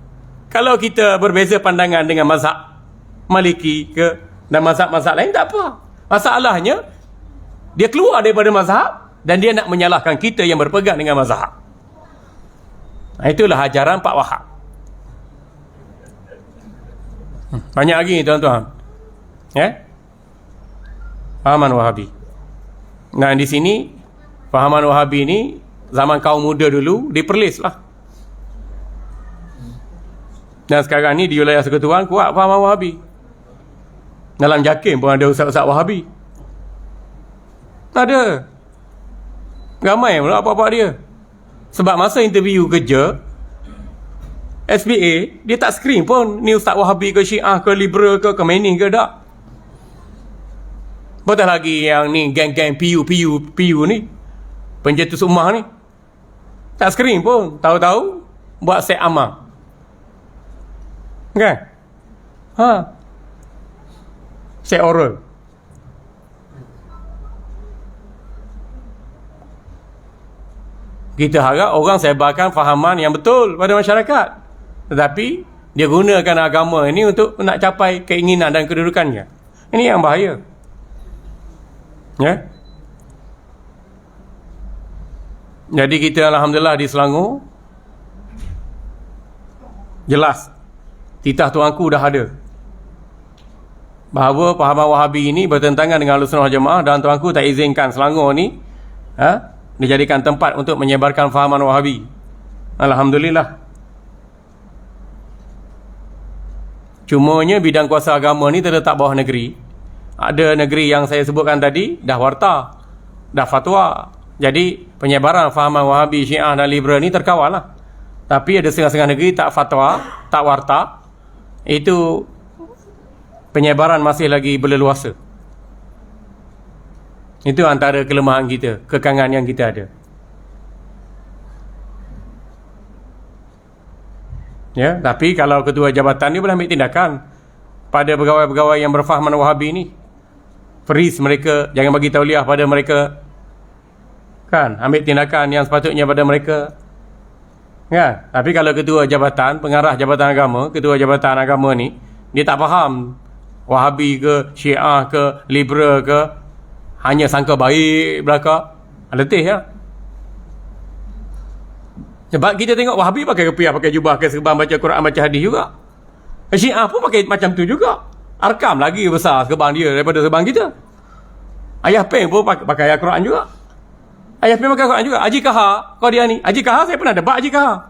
kalau kita berbeza pandangan dengan mazhab Maliki ke dan mazhab-mazhab lain, tak apa. Masalahnya dia keluar daripada mazhab dan dia nak menyalahkan kita yang berpegang dengan mazhab. Itulah ajaran Pak Wahab. Banyak lagi tuan-tuan. Fahaman Wahabi. Nah, di sini fahaman Wahabi ni zaman kaum muda dulu diperlis lah. Dan sekarang ni di wilayah Persekutuan kuat fahaman Wahabi. Dalam JAKIM pun ada ustaz-ustaz Wahabi. Ada. Ramai pula apa-apa dia. Sebab masa interview kerja SBA, dia tak screen pun ni ustaz Wahabi ke Syiah ke liberal ke Khomeini ke tak. Betul lagi yang ni geng-geng PU ni, pencetus ummah ni, tak screen pun. Tahu-tahu buat set amal. Kan? Set oral. Kita harap orang sebarkan fahaman yang betul pada masyarakat. Tetapi dia gunakan agama ini untuk nak capai keinginan dan kedudukannya. Ini yang bahaya. Ya. Jadi kita alhamdulillah di Selangor jelas titah tuanku dah ada bahawa pahaman Wahabi ini bertentangan dengan Ahlussunnah Wal Jamaah, dan tuanku tak izinkan Selangor ni dijadikan tempat untuk menyebarkan fahaman Wahabi. Alhamdulillah. Cumanya bidang kuasa agama ni terletak bawah negeri. Ada negeri yang saya sebutkan tadi dah warta, dah fatwa. Jadi penyebaran fahaman Wahabi, Syiah dan liberal ni terkawal lah. Tapi ada setengah-setengah negeri tak fatwa, tak warta. Itu penyebaran masih lagi berleluasa. Itu antara kelemahan kita, kekangan yang kita ada. Ya, tapi kalau ketua jabatan ni boleh ambil tindakan pada pegawai-pegawai yang berfahaman Wahabi ni. Freeze mereka, jangan bagi tauliah pada mereka. Kan, ambil tindakan yang sepatutnya pada mereka. Kan? Tapi kalau ketua jabatan, pengarah jabatan agama, ketua jabatan agama ni, dia tak faham Wahabi ke, Syiah ke, liberal ke, hanya sangka baik belaka, letih ya. Sebab kita tengok Wahabi pakai kepiah, pakai jubah, pakai serban, baca Quran, baca hadis juga. Syiah pun pakai macam tu juga. Arkam lagi besar serban dia daripada serban kita. Ayah Peng pun pakai ayat Quran juga. Ayah Peng pakai Quran juga. Haji Kahar, kau dia ni. Haji Kahar, saya pernah debat Haji Kahar.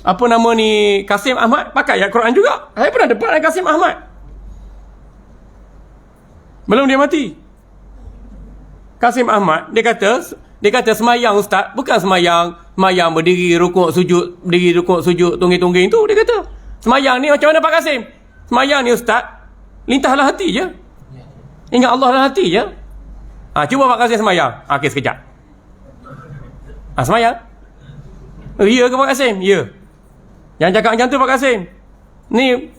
Apa nama ni, Kasim Ahmad, pakai ayat Quran juga. Saya pernah debat dengan Kasim Ahmad. Belum dia mati. Kasim Ahmad, dia kata semayang ustaz, bukan semayang berdiri rukuk sujud, tungging-tungging tu. Dia kata semayang ni macam mana Pak Kasim? Semayang ni ustaz, lintahlah hati je, ingat Allah dalam hati je. Cuba Pak Kasim semayang. Okey, sekejap. Semayang? Ya ke Pak Kasim? Ya. Jangan cakap macam tu Pak Kasim, ni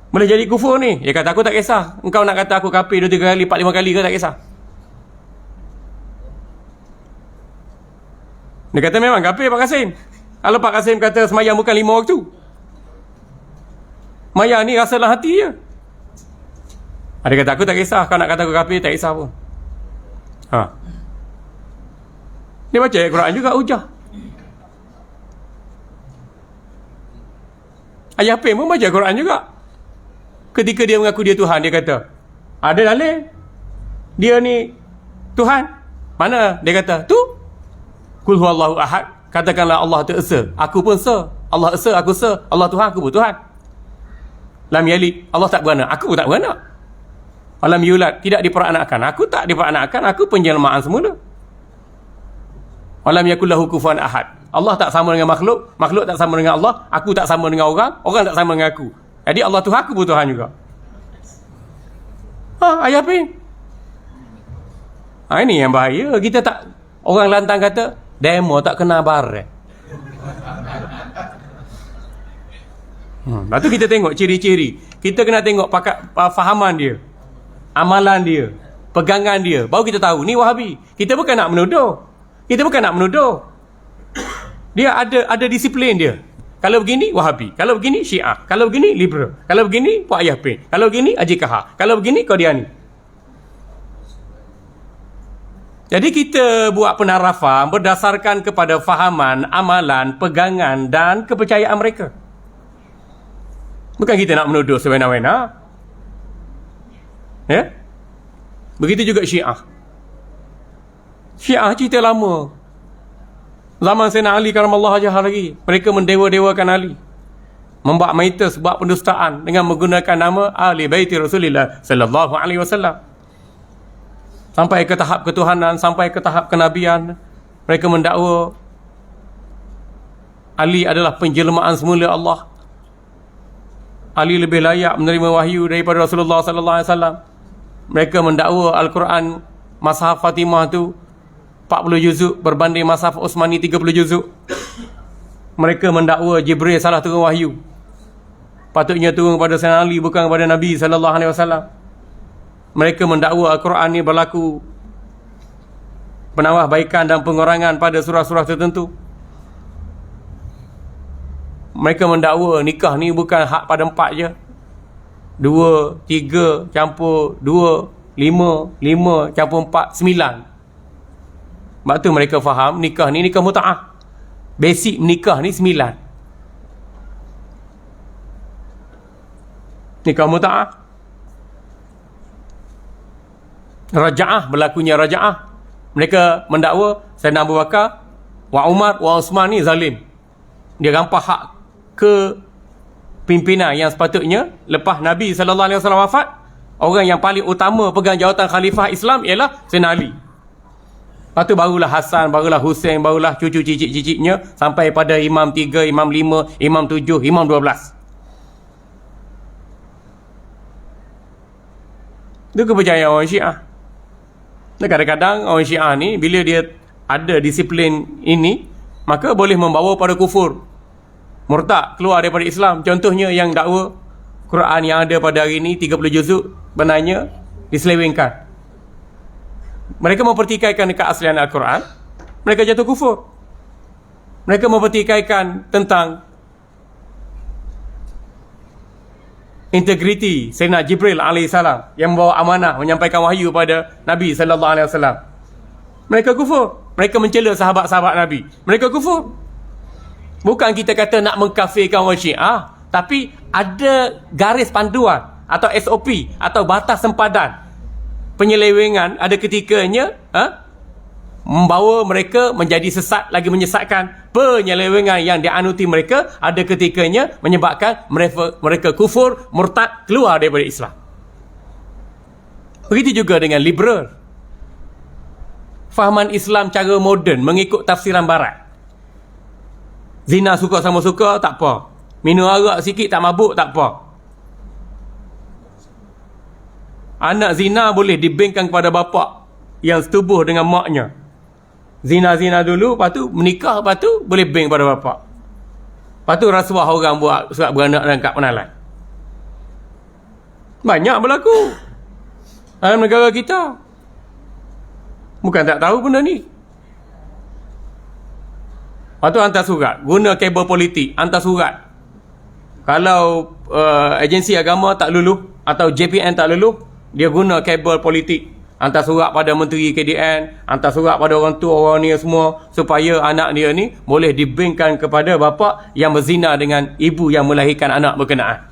boleh jadi kufur ni. Dia kata aku tak kisah. Engkau nak kata aku kafir 2-3 kali, 4-5 kali ke, tak kisah. Dia kata memang kafir Pak Kasim. Kalau Pak Kasim kata semayang bukan 5 waktu, semayang ni rasa dalam hati je. Dia kata aku tak kisah. Kau nak kata aku kafir, tak kisah pun. Dia baca ayat Quran juga, hujah. Ayah Peng pun baca Quran juga. Ketika dia mengaku dia Tuhan, dia kata ada dalil dia ni Tuhan. Mana? Dia kata tu, Qul huwallahu ahad, katakanlah Allah tu esa, aku pun esa. Allah esa, aku esa. Allah Tuhan, aku pun Tuhan. Lam yalid, Allah tak beranak, aku pun tak beranak. Alam yulad, tidak diperanakkan, aku tak diperanakkan, aku penjelmaan semula. Alam yakullahu kufuwan ahad, Allah tak sama dengan makhluk, makhluk tak sama dengan Allah, aku tak sama dengan orang, orang tak sama dengan aku. Jadi Allah Tuhan, aku pun Tuhan juga. Ayah apa? Ini yang bahaya. Kita tak, orang lantang kata demo tak kena barang. Lepas tu kita tengok ciri-ciri. Kita kena tengok fahaman dia, amalan dia, pegangan dia, baru kita tahu ni Wahabi. Kita bukan nak menuduh. Dia ada disiplin dia. Kalau begini Wahabi, kalau begini Syiah, kalau begini liberal, kalau begini Puak Ayah Pin, kalau begini Haji Kahar, kalau begini Qadiani. Jadi kita buat penarafan berdasarkan kepada fahaman, amalan, pegangan dan kepercayaan mereka. Bukan kita nak menuduh sewena-wena. Ya? Begitu juga Syiah. Syiah cerita lama. Zaman Sayyidina Ali karamallahu wajhah lagi. Mereka mendewa-dewakan Ali. Membak mitos, buat pendustaan dengan menggunakan nama Ahli Baiti Rasulullah sallallahu alaihi wasallam. Sampai ke tahap ketuhanan, sampai ke tahap kenabian. Mereka mendakwa Ali adalah penjelmaan semula Allah. Ali lebih layak menerima wahyu daripada Rasulullah sallallahu alaihi wasallam. Mereka mendakwa Al-Quran Mashaf Fatimah tu 40 juzuk berbanding Mashaf Utsmani 30 juzuk. Mereka mendakwa Jibril salah turun wahyu. Patutnya turun kepada Sayyidina Ali bukan kepada Nabi sallallahu alaihi wasallam. Mereka mendakwa Al-Quran ni berlaku penawah baikan dan pengurangan pada surah-surah tertentu. Mereka mendakwa nikah ni bukan hak pada 4 je. 2, 3 campur 2, 5, 5 campur 4, 9. Sebab tu mereka faham nikah ni nikah muta'ah. Basic nikah ni 9. Nikah muta'ah. Raja'ah, berlakunya raja'ah. Mereka mendakwa Sayyidina Abu Bakar, wa Umar, wa Uthman ni zalim. Dia rampas hak ke pimpinan yang sepatutnya lepas Nabi sallallahu alaihi wasallam wafat. Orang yang paling utama pegang jawatan khalifah Islam ialah Sayyidina Ali. Lepas tu barulah Hasan, barulah Husain, barulah cucu cicit-cicitnya sampai pada Imam 3, Imam 5, Imam 7, Imam 12. Itu kepercayaan orang Syiah. Dan kadang-kadang orang Syiah ni bila dia ada disiplin ini, maka boleh membawa pada kufur, murtad, keluar daripada Islam. Contohnya yang dakwa Quran yang ada pada hari ini 30 juzuk benarnya diselewengkan. Mereka mempertikaikan keaslian Al-Quran, mereka jatuh kufur. Mereka mempertikaikan tentang integriti Sayyidina Jibril alaihissalam yang membawa amanah menyampaikan wahyu pada Nabi sallallahu alaihi wasallam. Mereka kufur. Mereka mencela sahabat-sahabat Nabi. Mereka kufur. Bukan kita kata nak mengkafirkan orang Syiah, tapi ada garis panduan atau SOP atau batas sempadan. Penyelewengan ada ketikanya membawa mereka menjadi sesat, lagi menyesatkan. Penyelewengan yang dianuti mereka ada ketikanya menyebabkan mereka kufur, murtad, keluar daripada Islam. Begitu juga dengan liberal. Fahaman Islam cara moden mengikut tafsiran barat. Zina suka sama suka, tak apa. Minum arak sikit tak mabuk, tak apa. Anak zina boleh dibengkan kepada bapa yang setubuh dengan maknya. Zina-zina dulu, lepas tu menikah, lepas tu boleh beng pada bapa. Lepas tu rasuah orang buat surat beranak dan kad penalan. Banyak berlaku dalam negara kita. Bukan tak tahu benda ni. Lepas tu hantar surat, guna kabel politik, hantar surat. Kalau agensi agama tak luluh atau JPN tak luluh, dia guna kabel politik, hantar surat pada Menteri KDN, hantar surat pada orang tua orang ni semua, supaya anak dia ni boleh dibengkan kepada bapa yang berzina dengan ibu yang melahirkan anak berkenaan.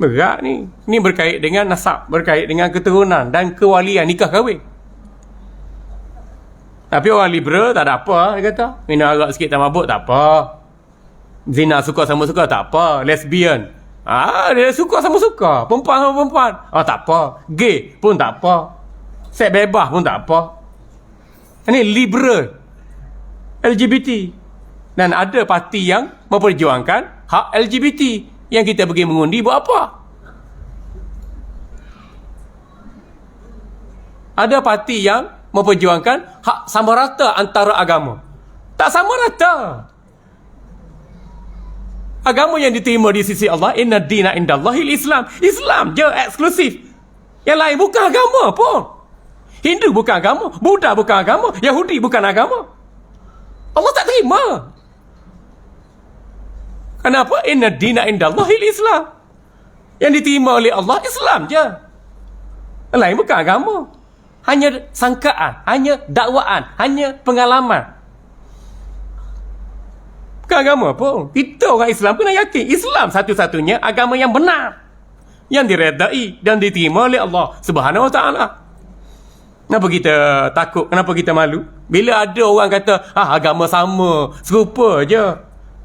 Berat ni. Ni berkait dengan nasab, berkait dengan keturunan dan kewalian nikah kahwin. Tapi orang liberal tak ada apa, dia kata. Minum arak sikit tak mabuk, tak apa. Zina suka sama suka, tak apa. Lesbian, dia suka sama suka. Perempuan sama perempuan, tak apa. Gay pun tak apa. Seks bebas pun tak apa. Ini liberal. LGBT. Dan ada parti yang memperjuangkan hak LGBT. Yang kita pergi mengundi buat apa? Ada parti yang memperjuangkan hak sama rata antara agama. Tak sama rata. Agama yang diterima di sisi Allah, inna dina indallahil Islam. Islam je eksklusif. Yang lain bukan agama pun. Hindu bukan agama, Buddha bukan agama, Yahudi bukan agama. Allah tak terima. Kenapa? Inna dina indallahil Islam. Yang diterima oleh Allah Islam je. Yang lain bukan agama. Hanya sangkaan, hanya dakwaan, hanya pengalaman. Bukan agama pun. Kita orang Islam kena yakin Islam satu-satunya agama yang benar, yang diredai dan diterima oleh Allah Subhanahu Wa Taala. Kenapa kita takut? Kenapa kita malu? Bila ada orang kata agama sama, serupa je.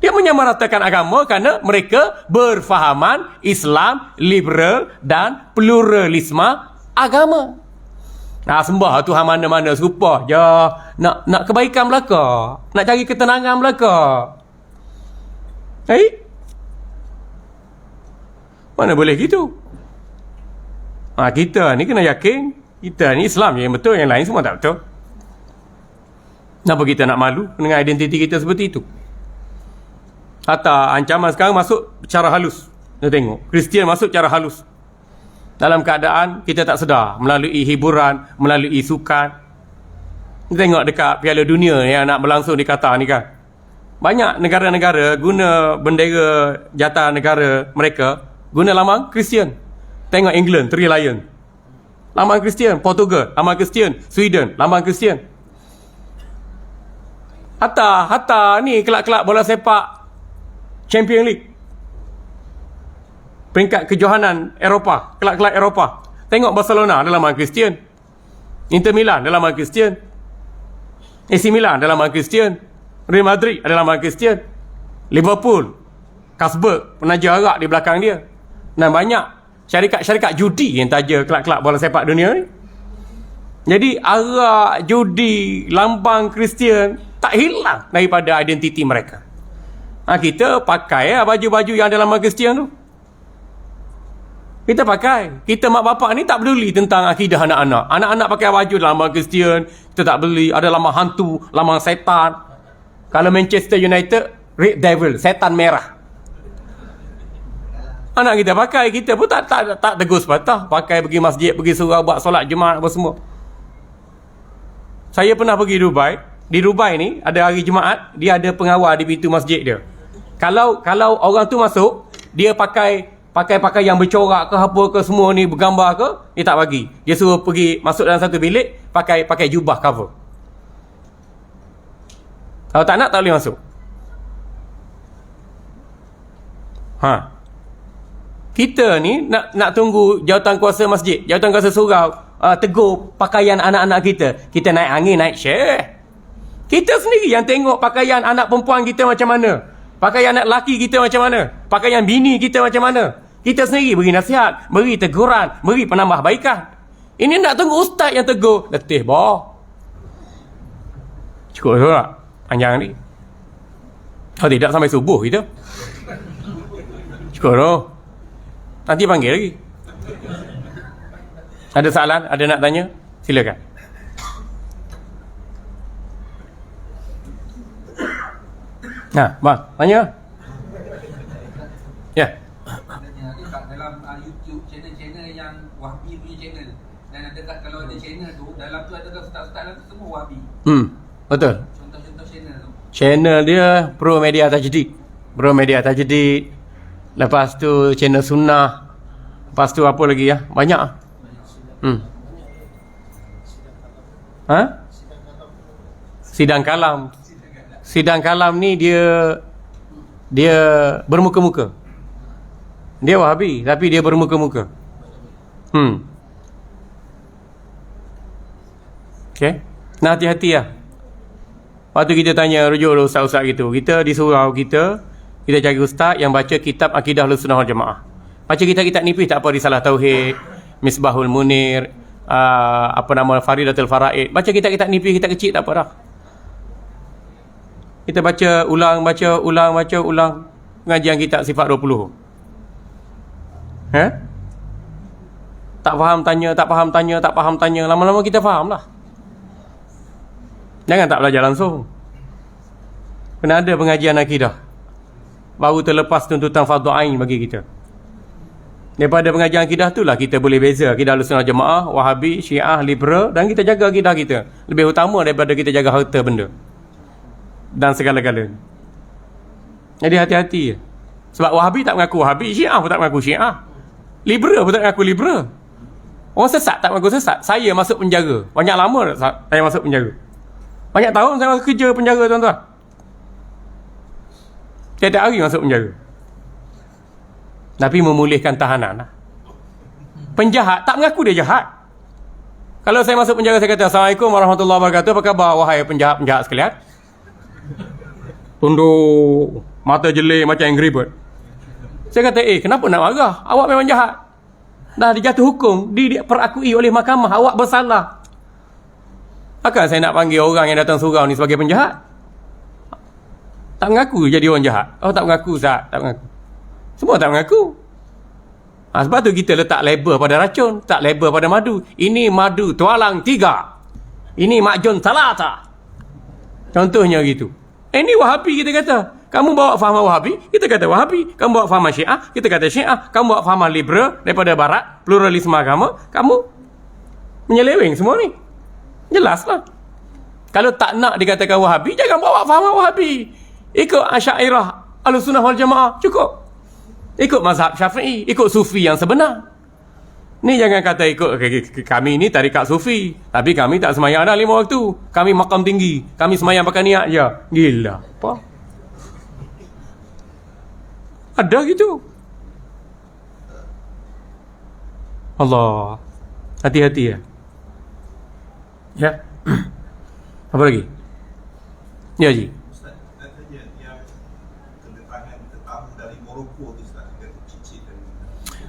Dia menyamaratakan agama kerana mereka berfahaman Islam liberal dan pluralisme agama. Sembah Tuhan mana-mana serupa je. Nak kebaikan belaka, nak cari ketenangan belaka. Mana boleh gitu? Kita ni kena yakin kita ni Islam yang betul, yang lain semua tak betul. Kenapa kita nak malu dengan identiti kita seperti itu? Hatta ancaman sekarang masuk secara halus. Kita tengok Kristian masuk secara halus dalam keadaan kita tak sedar, melalui hiburan, melalui sukan. Kita tengok dekat Piala Dunia yang nak berlangsung di Qatar ni kan, banyak negara-negara guna bendera jata negara mereka, guna lambang Kristian. Tengok England, Three Lions, lambang Kristian. Portugal, lambang Kristian. Sweden, lambang Kristian. Hatta ni kelab-kelab bola sepak Champions League, peringkat kejohanan Eropah, kelab-kelab Eropah. Tengok Barcelona dalam lambang Kristian. Inter Milan dalam lambang Kristian. AC Milan dalam lambang Kristian. Real Madrid adalah lambang Kristian. Liverpool, Carlsberg, penaja arak di belakang dia. Dan banyak syarikat-syarikat judi yang taja kelab-kelab bola sepak dunia ni. Jadi arak, judi, lambang Kristian tak hilang daripada identiti mereka. Kita pakai baju-baju yang ada lambang Kristian tu. Kita pakai. Kita mak bapak ni tak peduli tentang akidah anak-anak. Anak-anak pakai baju lambang Kristian, kita tak beli. Ada lambang hantu, lambang setan. Kalau Manchester United, Red Devil, setan merah. Anak kita pakai, kita pun tak tegur sepatah. Pakai pergi masjid, pergi surau, buat solat Jumaat apa semua. Saya pernah pergi Dubai. Di Dubai ni ada hari Jumaat, dia ada pengawal di pintu masjid dia. Kalau orang tu masuk, dia pakai yang bercorak ke apa ke semua ni, bergambar ke, dia tak bagi. Dia suruh pergi masuk dalam satu bilik, pakai jubah cover. Kalau tak nak, tak boleh masuk. Kita ni nak tunggu jawatan kuasa masjid, jawatan kuasa surau tegur pakaian anak-anak kita. Kita naik angin, naik share. Kita sendiri yang tengok pakaian anak perempuan kita macam mana, pakaian anak lelaki kita macam mana, pakaian bini kita macam mana. Kita sendiri beri nasihat, beri teguran, beri penambahbaikan. Ini nak tunggu ustaz yang tegur. Letih boh. Cukup tak panjang ni? Kalau tidak sampai subuh kita. Cukup tu. Nanti panggil lagi. Ada soalan? Ada nak tanya? Silakan. Bang, tanya. Ya. Dalam YouTube channel-channel yang Wahbi punya channel, dan ada kalau ada channel tu, dalam tu ada ustaz-ustaz dalam tu semua Wahbi. Betul. Contoh-contoh channel tu. Channel dia Pro Media Tajdid. Lepas tu channel Sunnah. Lepas tu apa lagi ya? Banyak. Sidang kalam ni dia bermuka-muka. Dia Wahabi tapi dia bermuka-muka. Okay. Nah, hati-hati lah. Waktu kita tanya rujuk ustaz-ustaz gitu, kita di surau kita cari ustaz yang baca kitab Akidah Ahlussunnah wal Jamaah. Baca kitab-kitab nipis tak apa, Risalah Tauhid, Misbahul Munir, Faridatul Faraid. Baca kitab-kitab nipis, kitab kecil tak apa dah. Kita baca ulang pengajian kitab sifat 20. Tak faham tanya, lama-lama kita faham lah. Jangan tak belajar langsung. Kena ada pengajian akidah, baru terlepas tuntutan fardu ain bagi kita. Daripada pengajian akidah itulah kita boleh beza akidah Ahlussunnah Jamaah, Wahabi, Syiah, Liberal, dan kita jaga akidah kita lebih utama daripada kita jaga harta benda dan segala-galanya. Jadi hati-hati. Sebab Wahabi tak mengaku Wahabi, Syiah pun tak mengaku Syiah, Liberal pun tak mengaku Liberal. Orang sesat tak mengaku sesat. Saya masuk penjara banyak lama saya masuk penjara. Banyak tahun saya masuk kerja penjara, tuan-tuan. Tiap-tiap hari masuk penjara. Tapi memulihkan tahanan lah. Penjahat tak mengaku dia jahat. Kalau saya masuk penjara, saya kata, Assalamualaikum warahmatullahi wabarakatuh, apa khabar wahai penjahat-penjahat sekalian? Tunduk, mata jelek macam Angry Bird. Saya kata, kenapa nak marah? Awak memang jahat. Dah dijatuh hukum, diperakui oleh mahkamah, awak bersalah. Takkan saya nak panggil orang yang datang surau ni sebagai penjahat? Tak mengaku jadi orang jahat. Oh, tak mengaku, Ustaz. Tak mengaku. Semua tak mengaku. Sebab tu kita letak label pada racun, tak label pada madu. Ini madu tualang 3. Ini makjun salata. Contohnya gitu. Ini Wahabi, kita kata. Kamu bawa faham Wahabi, kita kata Wahabi. Kamu bawa faham Syiah, kita kata Syiah. Kamu bawa faham liberal daripada barat, pluralisme agama, kamu menyeleweng semua ni. Jelaslah. Kalau tak nak dikatakan Wahabi, jangan bawa faham Wahabi. Ikut Asy'ariyah, Ahlussunnah wal Jamaah, cukup. Ikut mazhab Syafi'i, ikut Sufi yang sebenar. Ni jangan kata ikut kami ni tarikat Sufi, tapi kami tak semayang dah 5 waktu. Kami makam tinggi, kami semayang pakai niat je. Gila. Apa? Ada gitu. Allah. Hati-hati ya. Ya. Apa lagi? Ya, Ji.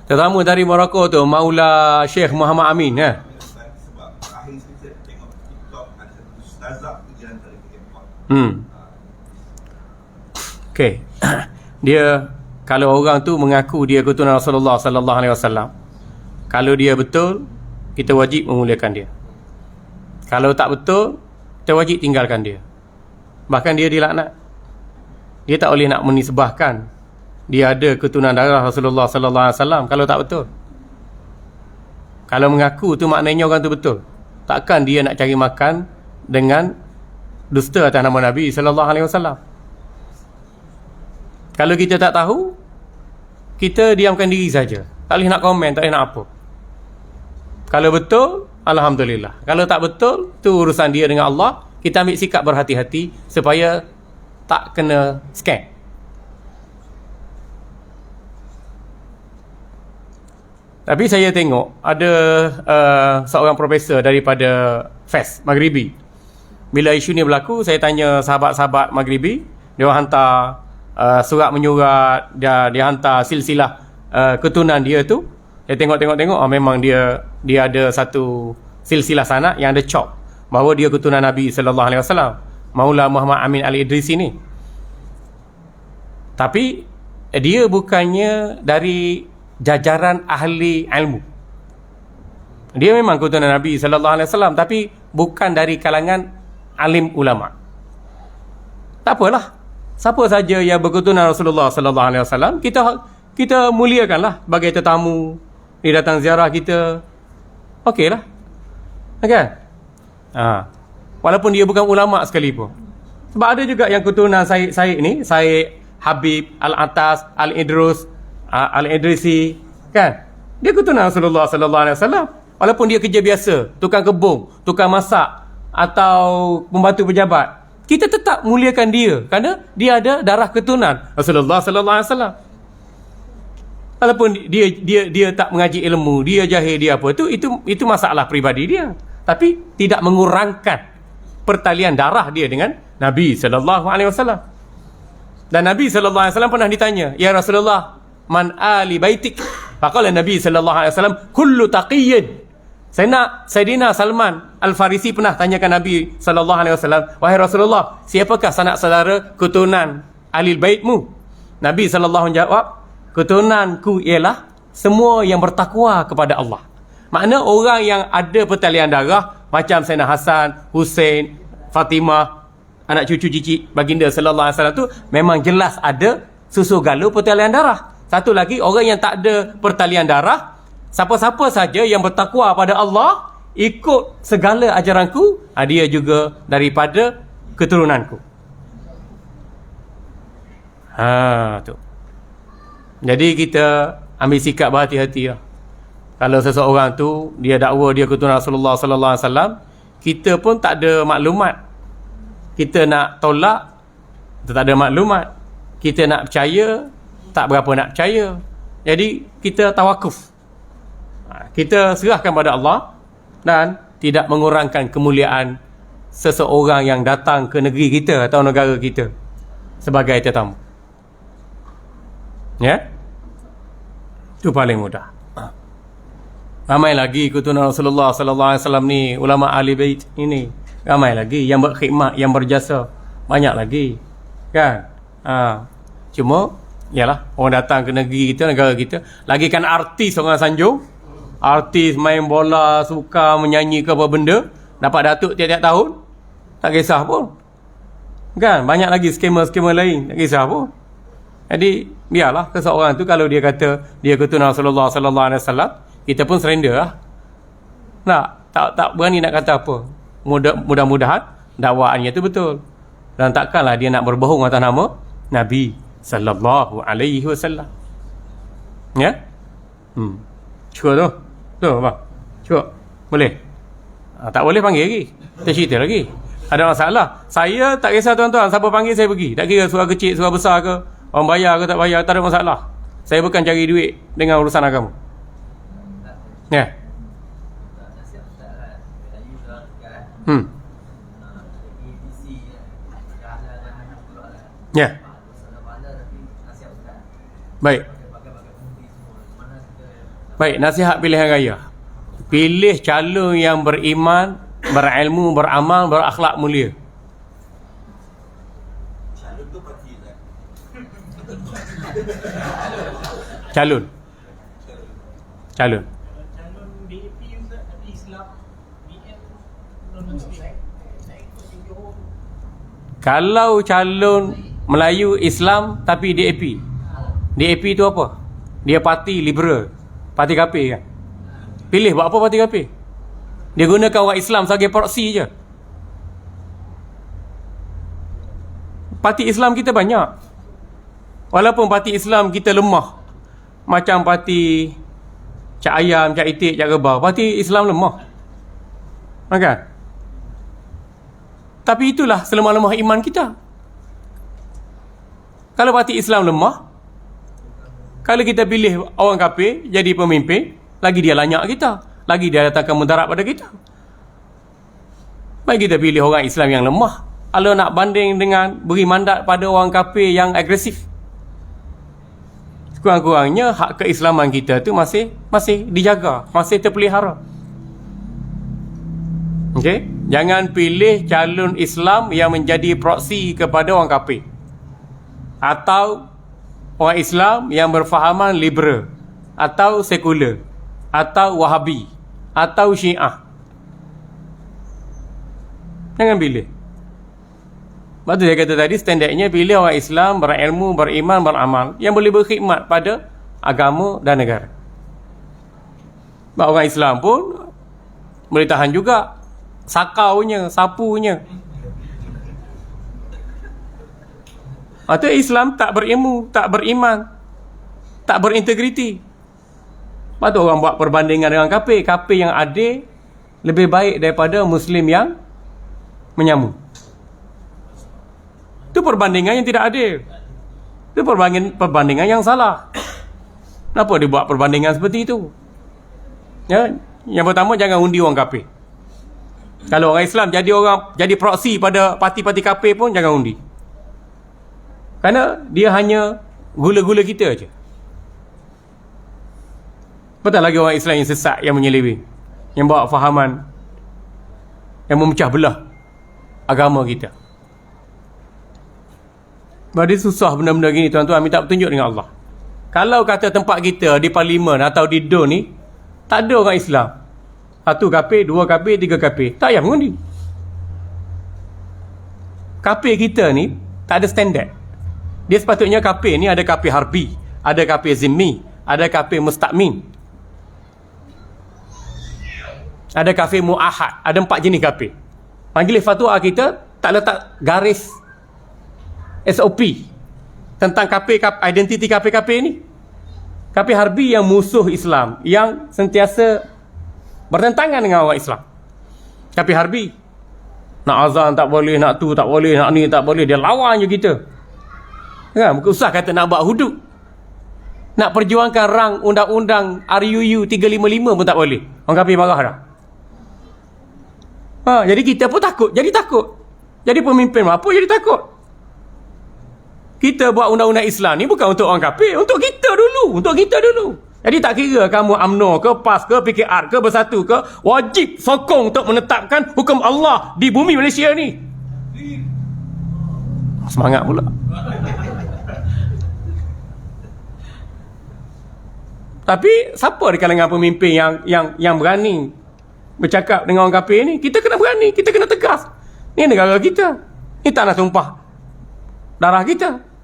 Tetamu dari Morocco tu Maula Sheikh Muhammad Amin sebab akhir kita tengok TikTok ada satu ustazah pergi antara keempat. Okey. Dia, kalau orang tu mengaku dia keturunan Rasulullah sallallahu alaihi wasallam, kalau dia betul, kita wajib memuliakan dia. Kalau tak betul, kita wajib tinggalkan dia. Bahkan dia dilaknat. Dia tak boleh nak menisbahkan dia ada keturunan darah Rasulullah sallallahu alaihi wasallam kalau tak betul. Kalau mengaku tu maknanya orang tu betul. Takkan dia nak cari makan dengan dusta atas nama Nabi sallallahu alaihi wasallam. Kalau kita tak tahu, kita diamkan diri saja. Tak boleh nak komen, tak boleh nak apa. Kalau betul, alhamdulillah. Kalau tak betul, tu urusan dia dengan Allah. Kita ambil sikap berhati-hati supaya tak kena scam. Tapi saya tengok ada seorang profesor daripada Fes, Maghribi. Bila isu ni berlaku, saya tanya sahabat-sahabat Maghribi, dia hantar surat menyurat, dia hantar silsilah keturunan dia tu. Saya tengok, memang dia ada satu silsilah sanad yang ada chop bahawa dia keturunan Nabi sallallahu alaihi wasallam, Maula Muhammad Amin Al-Idrisi ni. Tapi dia bukannya dari jajaran ahli ilmu. Dia memang keturunan Nabi sallallahu alaihi wasallam, tapi bukan dari kalangan alim ulama. Tak apalah. Siapa saja yang berketurunan Rasulullah sallallahu alaihi wasallam, kita muliakanlah sebagai tetamu. Dia datang ziarah kita. Okeylah. Kan? Walaupun dia bukan ulama sekalipun. Sebab ada juga yang keturunan Said ni, Said Habib Al-Atas Al-Idrus Al-Idrisi, kan? Dia keturunan Rasulullah sallallahu alaihi wasallam. Walaupun dia kerja biasa, tukang kebun, tukang masak atau pembantu pejabat, kita tetap muliakan dia kerana dia ada darah keturunan Rasulullah sallallahu alaihi wasallam. Walaupun dia tak mengaji ilmu, dia jahil, dia apa, itu masalah peribadi dia. Tapi tidak mengurangkan pertalian darah dia dengan Nabi sallallahu alaihi wasallam. Dan Nabi sallallahu alaihi wasallam pernah ditanya, "Ya Rasulullah, man ali baitik?" Faqala Nabi sallallahu alaihi wasallam, "Kullu taqiyyin." Sayyidina Salman Al-Farisi pernah tanyakan Nabi sallallahu alaihi wasallam, "Wahai Rasulullah, siapakah sanak saudara keturunan ahli baitmu?" Nabi sallallahu menjawab, "Keturunanku ialah semua yang bertakwa kepada Allah." Makna orang yang ada pertalian darah macam Sayyidina Hasan, Husain, Fatimah, anak cucu cicit baginda sallallahu alaihi wasallam tu memang jelas ada susu galuh pertalian darah. Satu lagi, orang yang tak ada pertalian darah, siapa-siapa saja yang bertakwa pada Allah, ikut segala ajaranku, dia juga daripada keturunanku. Tu. Jadi kita ambil sikap berhati-hati lah. Kalau seseorang tu dia dakwa dia keturunan Rasulullah sallallahu alaihi wasallam, kita pun tak ada maklumat. Kita nak tolak, kita tak ada maklumat. Kita nak percaya, tak berapa nak percaya. Jadi kita tawakuf. Kita serahkan pada Allah dan tidak mengurangkan kemuliaan seseorang yang datang ke negeri kita atau negara kita sebagai tetamu. Ya? Itu paling mudah. Ramai lagi keturunan Rasulullah sallallahu alaihi wasallam ni, ulama ahli bait ini. Ramai lagi yang berkhidmat, yang berjasa. Banyak lagi. Kan? Cuma yalah, orang datang ke negeri kita, negara kita, lagikan artis orang sanjung. Artis main bola, suka menyanyi ke apa benda, dapat datuk tiap-tiap tahun, tak kisah pun. Kan? Banyak lagi skema-skema lain, tak kisah pun. Jadi, biarlah seseorang tu kalau dia kata dia keturunan Rasulullah sallallahu alaihi wasallam, kita pun surrender lah. Tak berani nak kata apa. Mudah-mudahan dakwaannya tu betul. Dan takkanlah dia nak berbohong atas nama Nabi sallallahu alaihi wasallam. Ya? Cuba tu. Tu apa? Cuba. Boleh? Tak boleh panggil lagi. Kita cerita lagi. Ada masalah. Saya tak kisah tuan-tuan, siapa panggil saya pergi. Tak kira surah kecil, surah besar ke, orang bayar ke tak bayar, tak ada masalah. Saya bukan cari duit dengan urusan agama. Ya. Ya. Baik. Baik, nasihat pilihan raya. Pilih calon yang beriman, berilmu, beramal, berakhlak mulia. Calon tu parti lah. Calon. DAP Ustaz, tapi Islam BN non-Muslim. Kalau calon Melayu Islam tapi DAP. DAP tu apa? Dia parti liberal. Parti KP kan. Pilih buat apa parti KP? Dia gunakan orang Islam sebagai proksi je. Parti Islam kita banyak. Walaupun parti Islam kita lemah, macam parti Cak Ayam, Cak Itik, Cak Rebah, parti Islam lemah. Kan? Tapi itulah selemah-lemah iman kita. Kalau parti Islam lemah, kalau kita pilih orang kafir jadi pemimpin, lagi dia lanyak kita, lagi dia datangkan mudarat pada kita. Baik kita pilih orang Islam yang lemah, kalau nak banding dengan beri mandat pada orang kafir yang agresif. Kurang-kurangnya hak keislaman kita tu masih dijaga, masih terpelihara. Okey, jangan pilih calon Islam yang menjadi proksi kepada orang kafir, atau orang Islam yang berfahaman liberal, atau sekular, atau Wahabi, atau Syiah. Jangan pilih. Sebab tu saya kata tadi, standardnya pilih orang Islam berilmu, beriman, beramal, yang boleh berkhidmat pada agama dan negara. Sebab orang Islam pun boleh tahan juga sakaunya, sapunya. Atau Islam tak berilmu, tak beriman, tak berintegriti. Sebab tu orang buat perbandingan dengan kafir. Kafir yang adil lebih baik daripada Muslim yang menyamu. Itu perbandingan yang tidak adil. Itu perbandingan yang salah. Kenapa dia buat perbandingan seperti itu? Ya, yang pertama, jangan undi orang kafir. Kalau orang Islam jadi proksi pada parti-parti kafir pun jangan undi. Kerana dia hanya gula-gula kita aja. Betul lagi orang Islam yang sesat, yang menyeleweng. yang bawa fahaman yang memecah belah agama kita. Jadi susah benda-benda gini tuan-tuan, minta petunjuk dengan Allah. Kalau kata tempat kita di parlimen atau di DUN ni tak ada orang Islam, 1 kafir, 2 kafir, 3 kafir, tak payah mengundi. Kafir kita ni tak ada standard. Dia sepatutnya kafir ni ada kafir harbi, ada kafir zimmi, ada kafir mustakmin, ada kafir muahad, ada 4 jenis kafir. Majlis fatwa kita tak letak garis SOP tentang kafir, identiti kafir-kafir ni. Kafir harbi yang musuh Islam, yang sentiasa bertentangan dengan orang Islam. Kafir harbi, nak azan tak boleh, nak tu tak boleh, nak ni tak boleh, dia lawan je kita. Kan, bukan usah kata nak buat hudud. Nak perjuangkan rang undang-undang RUU 355 pun tak boleh. Orang kafir marah dah. Jadi kita pun takut. Jadi pemimpin apa jadi takut. Kita buat undang-undang Islam ni bukan untuk orang kafir, untuk kita dulu. Jadi tak kira kamu UMNO ke, PAS ke, PKR ke, Bersatu ke, wajib sokong untuk menetapkan hukum Allah di bumi Malaysia ni. Semangat pula. Tapi siapa di kalangan pemimpin yang berani bercakap dengan orang kafir ni? Kita kena berani, kita kena tegas. Ni negara kita. Ni tanah tumpah darah kita.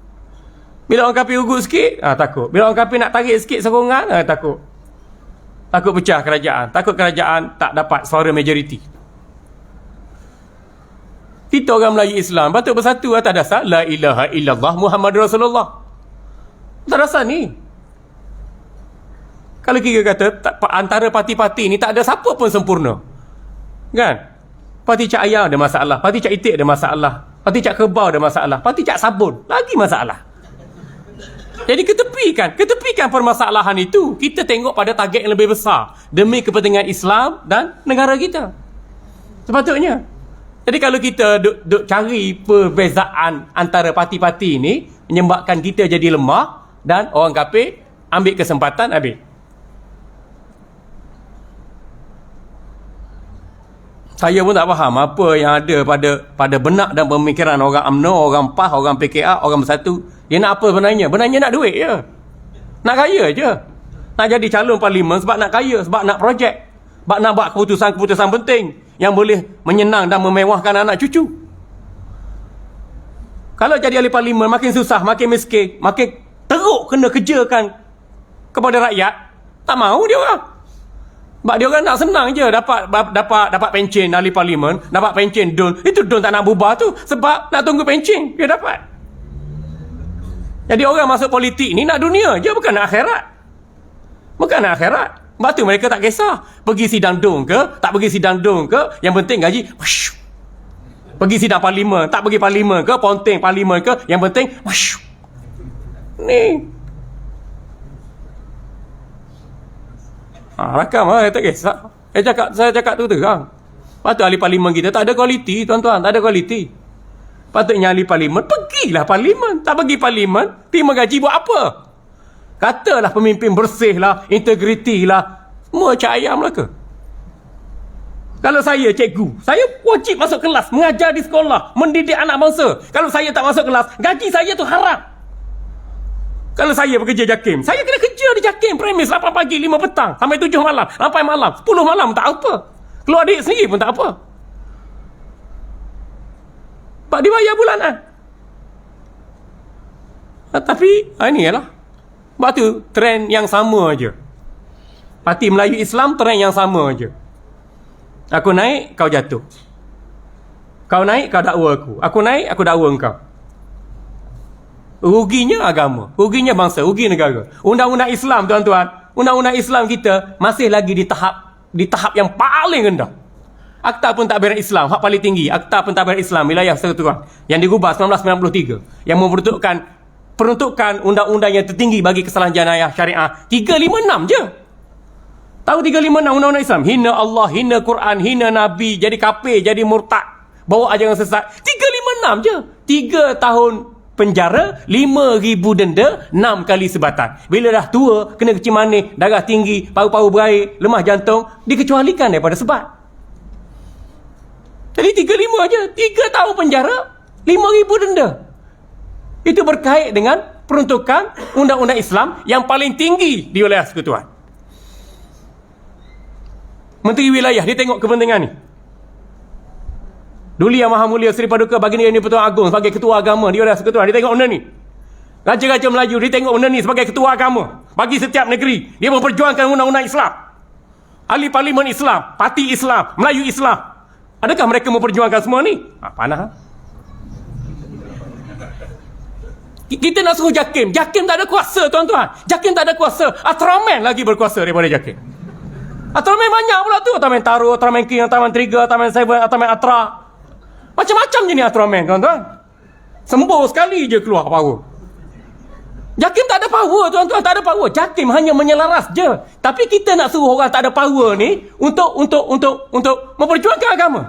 Bila orang kafir ugut sikit, takut. Bila orang kafir nak tarik sikit sokongan, takut. Takut pecah kerajaan. Takut kerajaan tak dapat suara majoriti. Kita orang Melayu Islam patut bersatu atas dasar La ilaha illallah Muhammad Rasulullah. Atas dasar ni. Kalau kita kata antara parti-parti ni tak ada siapa pun sempurna. Kan? Parti Cak Ayah ada masalah, parti Cak Itik ada masalah, parti Cak Kerbau ada masalah, parti Cak Sabun lagi masalah. Jadi ketepikan permasalahan itu. Kita tengok pada target yang lebih besar demi kepentingan Islam dan negara kita. Sepatutnya. Jadi kalau kita duk cari perbezaan antara parti-parti ini, menyebabkan kita jadi lemah dan orang kafir ambil kesempatan habis. Saya pun tak faham apa yang ada pada benak dan pemikiran orang UMNO, orang PAS, orang PKR, orang Bersatu. Dia nak apa sebenarnya? Benarnya nak duit je. Nak kaya je. Nak jadi calon parlimen sebab nak kaya, sebab nak projek, sebab nak buat keputusan-keputusan penting yang boleh menyenang dan memewahkan anak cucu. Kalau jadi ahli parlimen makin susah, makin miskin, makin teruk kena kerjakan kepada rakyat, tak mahu dia orang. Sebab dia orang nak senang je dapat pencen ahli parlimen, dapat pencen DUN. Itu DUN tak nak bubar tu sebab nak tunggu pencen dia dapat. Jadi orang masuk politik ni nak dunia je, bukan nak akhirat. Bukan nak akhirat. Sebab tu mereka tak kisah pergi sidang DUN ke, tak pergi sidang DUN ke, yang penting gaji. Pergi sidang parlimen, tak pergi parlimen ke, ponteng parlimen ke, yang penting ni. Rakam saya tak kisah. Saya cakap tu terang. Patut ahli parlimen kita tak ada kualiti, tuan-tuan, tak ada kualiti. Patutnya ahli parlimen pergilah parlimen. Tak pergi parlimen, terima gaji buat apa? Katalah pemimpin bersih lah, integriti lah, semua Cak Ayam lah ke? Kalau saya cikgu, saya wajib masuk kelas, mengajar di sekolah, mendidik anak bangsa. Kalau saya tak masuk kelas, gaji saya tu haram. Kalau saya bekerja JAKIM, saya kena kerja di JAKIM premis 8 pagi, 5 petang sampai 7 malam, sampai malam, 10 malam tak apa. Keluar adik sendiri pun tak apa. Pak dibayar bulanan. Tapi ini ialah sebab tu trend yang sama aja. Parti Melayu Islam trend yang sama aja. Aku naik, kau jatuh. Kau naik, kau dakwa aku. Aku naik, aku dakwa engkau. Ruginya agama, ruginya bangsa, rugi negara. Undang-undang Islam, tuan-tuan, undang-undang Islam kita masih lagi di tahap yang paling rendah. Akta Pentadbiran Islam, hak paling tinggi, Akta Pentadbiran Islam Wilayah Persekutuan yang digubah 1993 yang memperuntukkan peruntukan undang-undang yang tertinggi bagi kesalahan jenayah syariah 356 je. Tahu 356 undang-undang Islam? Hina Allah, hina Quran, hina Nabi, jadi kafir, jadi murtad, bawa ajaran sesat. 356 je. 3 tahun penjara, 5,000 denda, 6 kali sebatan. Bila dah tua, kena kecil manis, darah tinggi, paru-paru berair, lemah jantung, dikecualikan daripada sebat. Jadi 35 aja, 3 tahun penjara, 5,000 denda. Itu berkait dengan peruntukan undang-undang Islam yang paling tinggi di wilayah Persekutuan. Menteri Wilayah, dia tengok kepentingan ni. Duli Yang Maha Mulia Seri Paduka Baginda Yang di-Pertuan Agong sebagai ketua agama di wilayah Persekutuan, dia tengok benda ni. Raja-Raja Melayu, dia tengok benda ni sebagai ketua agama bagi setiap negeri. Dia memperjuangkan undang-undang Islam. Ahli Parlimen Islam, Parti Islam, Melayu Islam. Adakah mereka memperjuangkan semua ni? Panah. Kita nak suruh JAKIM. JAKIM tak ada kuasa, tuan-tuan. JAKIM tak ada kuasa. Ultraman lagi berkuasa daripada JAKIM. Ultraman banyak pula tu. Ultraman Taro, Ultraman King, Ultraman Trigger, Ultraman Seven, Ultraman Atra. Macam-macam jenis Ultraman, tuan-tuan. Sembuh sekali je keluar power. JAKIM tak ada power, tuan-tuan. Tak ada power. JAKIM hanya menyelaras je. Tapi kita nak suruh orang tak ada power ni untuk memperjuangkan agama.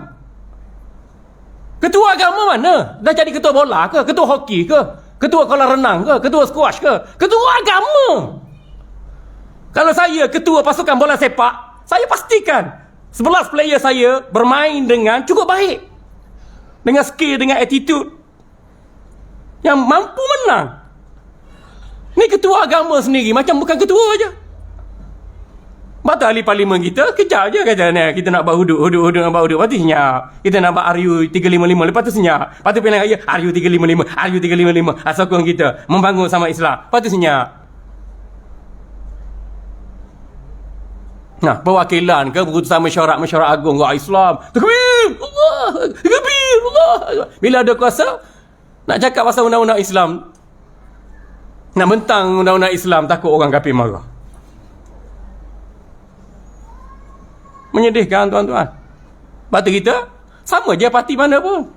Ketua agama mana? Dah jadi ketua bola ke? Ketua hoki ke? Ketua kolam renang ke? Ketua squash ke? Ketua agama. Kalau saya ketua pasukan bola sepak, saya pastikan 11 player saya bermain dengan cukup baik. Dengan skill, dengan attitude yang mampu menang. Ni ketua agama sendiri macam bukan ketua je. Batu ahli parlimen kita kejar je kata kita nak buat hudud nak buat hudud. Lepas tu senyap. Kita nak buat RU 355. Lepas tu senyap. Lepas tu pilihan raya RU 355. Sokong kita membangun sama Islam. Lepas tu senyap. Nah, perwakilan ke keputusan mesyuarat agung Islam. Takbir! Allah! Takbir! Allah! Bila ada kuasa nak cakap pasal undang-undang Islam, nak bentang undang-undang Islam, takut orang kafir marah. Menyedihkan, tuan-tuan. Batu kita sama je parti mana pun.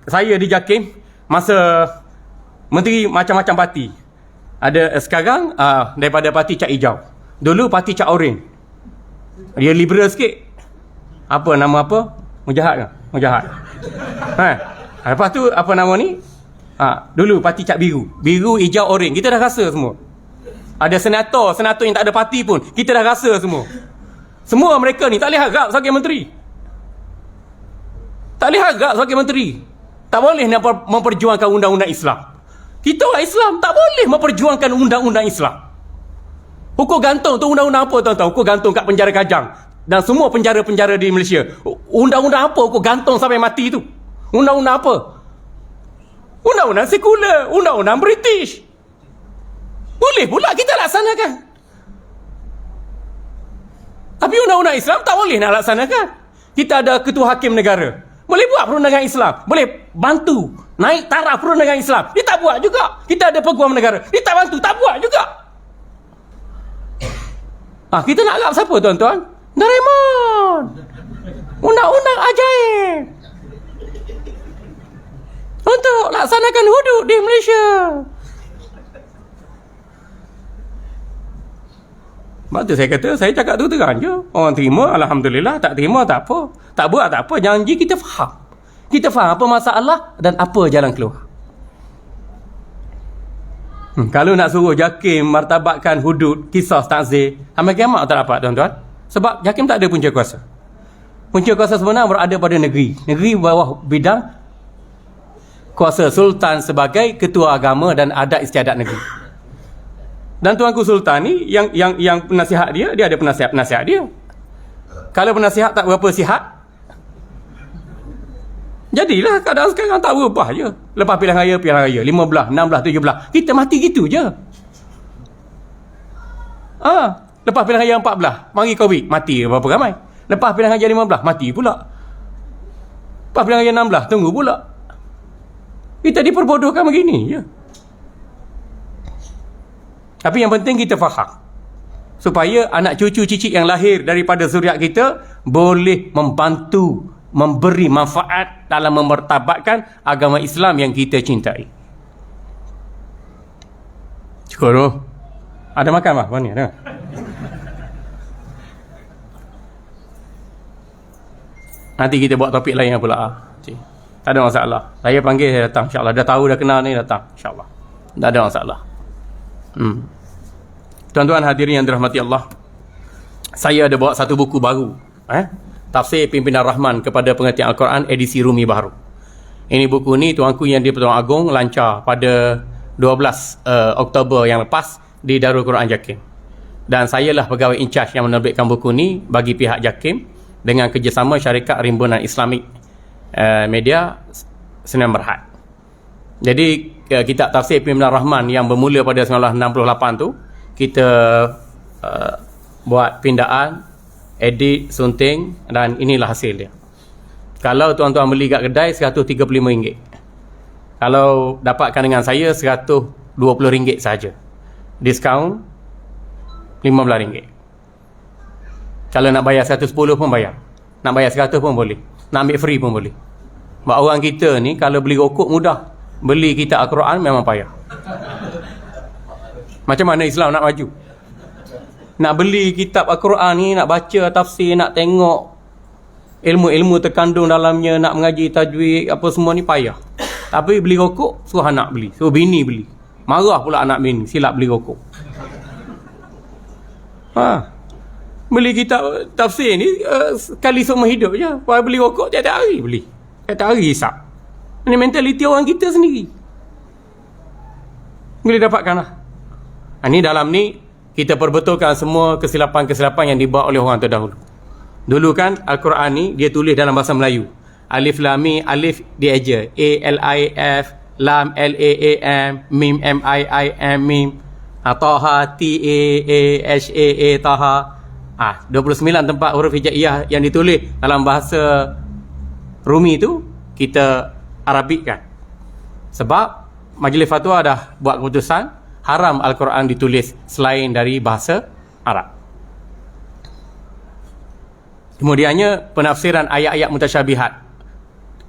Saya di JAKIM masa menteri macam-macam parti. Ada sekarang daripada parti Cat Hijau. Dulu parti Cat Oren. Dia liberal sikit. Apa nama apa? Mujahat ke? Mujahat. Lepas tu apa nama ni? Dulu parti Cat Biru. Biru, hijau, oren. Kita dah rasa semua. Ada senator yang tak ada parti pun. Kita dah rasa semua. Semua mereka ni tak boleh harap sebagai menteri. Tak boleh harap sebagai menteri. Tak boleh nak memperjuangkan undang-undang Islam. Kita orang Islam tak boleh memperjuangkan undang-undang Islam. Hukum gantung tu undang-undang apa, tuan-tuan? Hukum gantung kat penjara Kajang dan semua penjara-penjara di Malaysia. Undang-undang apa hukum gantung sampai mati tu? Undang-undang apa? Undang-undang sekular, undang-undang British. Boleh pula kita laksanakan. Tapi undang-undang Islam tak boleh nak laksanakan. Kita ada ketua hakim negara. Boleh buat perundangan Islam. Boleh bantu naik taraf perundangan Islam. Dia tak buat juga. Kita ada peguam negara. Dia tak bantu, tak buat juga. Kita nak harap siapa, tuan-tuan? Doraemon. Undang-undang ajaib untuk laksanakan hudud di Malaysia. Sebab tu saya kata, saya cakap tu terang je. Orang terima, Alhamdulillah. Tak terima, tak apa. Tak buat, tak apa. Janji kita faham. Kita faham apa masalah dan apa jalan keluar. Kalau nak suruh JAKIM martabatkan hudud, kisah, takzir, sampai kiamat tak dapat, tuan-tuan. Sebab JAKIM tak ada punca kuasa. Punca kuasa sebenar berada pada negeri. Negeri bawah bidang kuasa Sultan sebagai ketua agama dan adat istiadat negeri. Dan Tuanku Sultan ni yang penasihat dia ada penasihat dia. Kalau penasihat tak berapa sihat, jadilah keadaan sekarang tak berubah je. Lepas pilihan raya 15, 16, 17 kita mati gitu je. Lepas pilihan raya 14 mari Covid, mati berapa ramai. Lepas pilihan raya 15 mati pula. Lepas pilihan raya 16 tunggu pula. Kita diperbodohkan begini je. Tapi yang penting kita faham, supaya anak cucu cicit yang lahir daripada zuriat kita boleh membantu, memberi manfaat dalam memertabatkan agama Islam yang kita cintai. Cukup tu. Ada makan bah? Mana ada? Nanti kita buat topik lain pula. Tak ada masalah. Saya panggil, saya datang insya-Allah. Dah tahu, dah kenal ni, datang insya-Allah. Tak ada masalah. Tuan-tuan hadirin yang dirahmati Allah, saya ada bawa satu buku baru, Tafsir Pimpinan Rahman kepada Pengertian Al-Quran edisi Rumi Baharu. Ini buku ni tuanku yang di Pertuan Agong lancar pada 12 Oktober yang lepas di Darul Quran JAKIM. Dan saya lah pegawai in charge yang menerbitkan buku ni bagi pihak JAKIM dengan kerjasama Syarikat Rimbunan Islamik Media Sdn Bhd. Jadi kitab Tafsir Pimpinan Rahman yang bermula pada 1968 tu, kita buat pindaan, edit, sunting, dan inilah hasil dia. Kalau tuan-tuan beli kat kedai RM135. Kalau dapatkan dengan saya RM120 saja. Diskaun RM15. Kalau nak bayar RM110 pun bayar. Nak bayar RM100 pun boleh. Nak ambil free pun boleh. Sebab orang kita ni kalau beli rokok mudah, beli kitab Al-Quran memang payah. Macam mana Islam nak maju? Nak beli kitab Al-Quran ni, nak baca tafsir, nak tengok ilmu-ilmu terkandung dalamnya, nak mengaji tajwid, apa semua ni payah. Tapi beli rokok, suruh anak beli, suruh bini beli. Marah pula anak bini, silap beli rokok. Beli kitab tafsir ni sekali seumur hidup je. Kalau beli rokok tiap-tiap hari beli, tiap-tiap hari hisap. Ini mentaliti orang kita sendiri. Boleh dapatkan lah. Ini dalam ni kita perbetulkan semua kesilapan-kesilapan yang dibuat oleh orang terdahulu. Dulu kan Al-Quran ni dia tulis dalam bahasa Melayu. Alif Lam Mim, alif dia eja, A-L-I-F, Lam L-A-A-M, Mim M-I-I-M, Mim, Taha T-A-A-H-A-A, Taha. 29 tempat huruf hijaiyah yang ditulis dalam bahasa Rumi tu kita Arabikkan. Sebab Majlis Fatwa dah buat keputusan haram Al-Quran ditulis selain dari bahasa Arab. Kemudiannya penafsiran ayat-ayat mutasyabihat,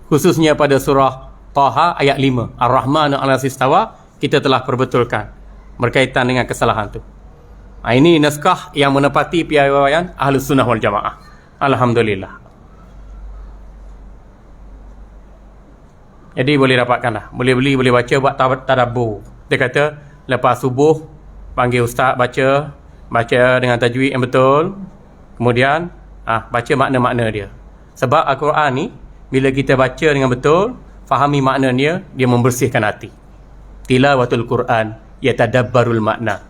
khususnya pada surah Taha ayat 5, Ar-Rahmanu 'alas istawa, kita telah perbetulkan berkaitan dengan kesalahan tu. Ini naskah yang menepati piawaian Ahlus Sunnah wal Jamaah. Alhamdulillah. Jadi boleh dapatkan lah, boleh beli, boleh baca, buat tadabbur. Dia kata lepas subuh panggil ustaz baca dengan tajwid yang betul. Kemudian baca makna-makna dia. Sebab Al-Quran ni bila kita baca dengan betul, fahami maknanya, dia membersihkan hati. Tilawatul Quran yatadabbarul makna,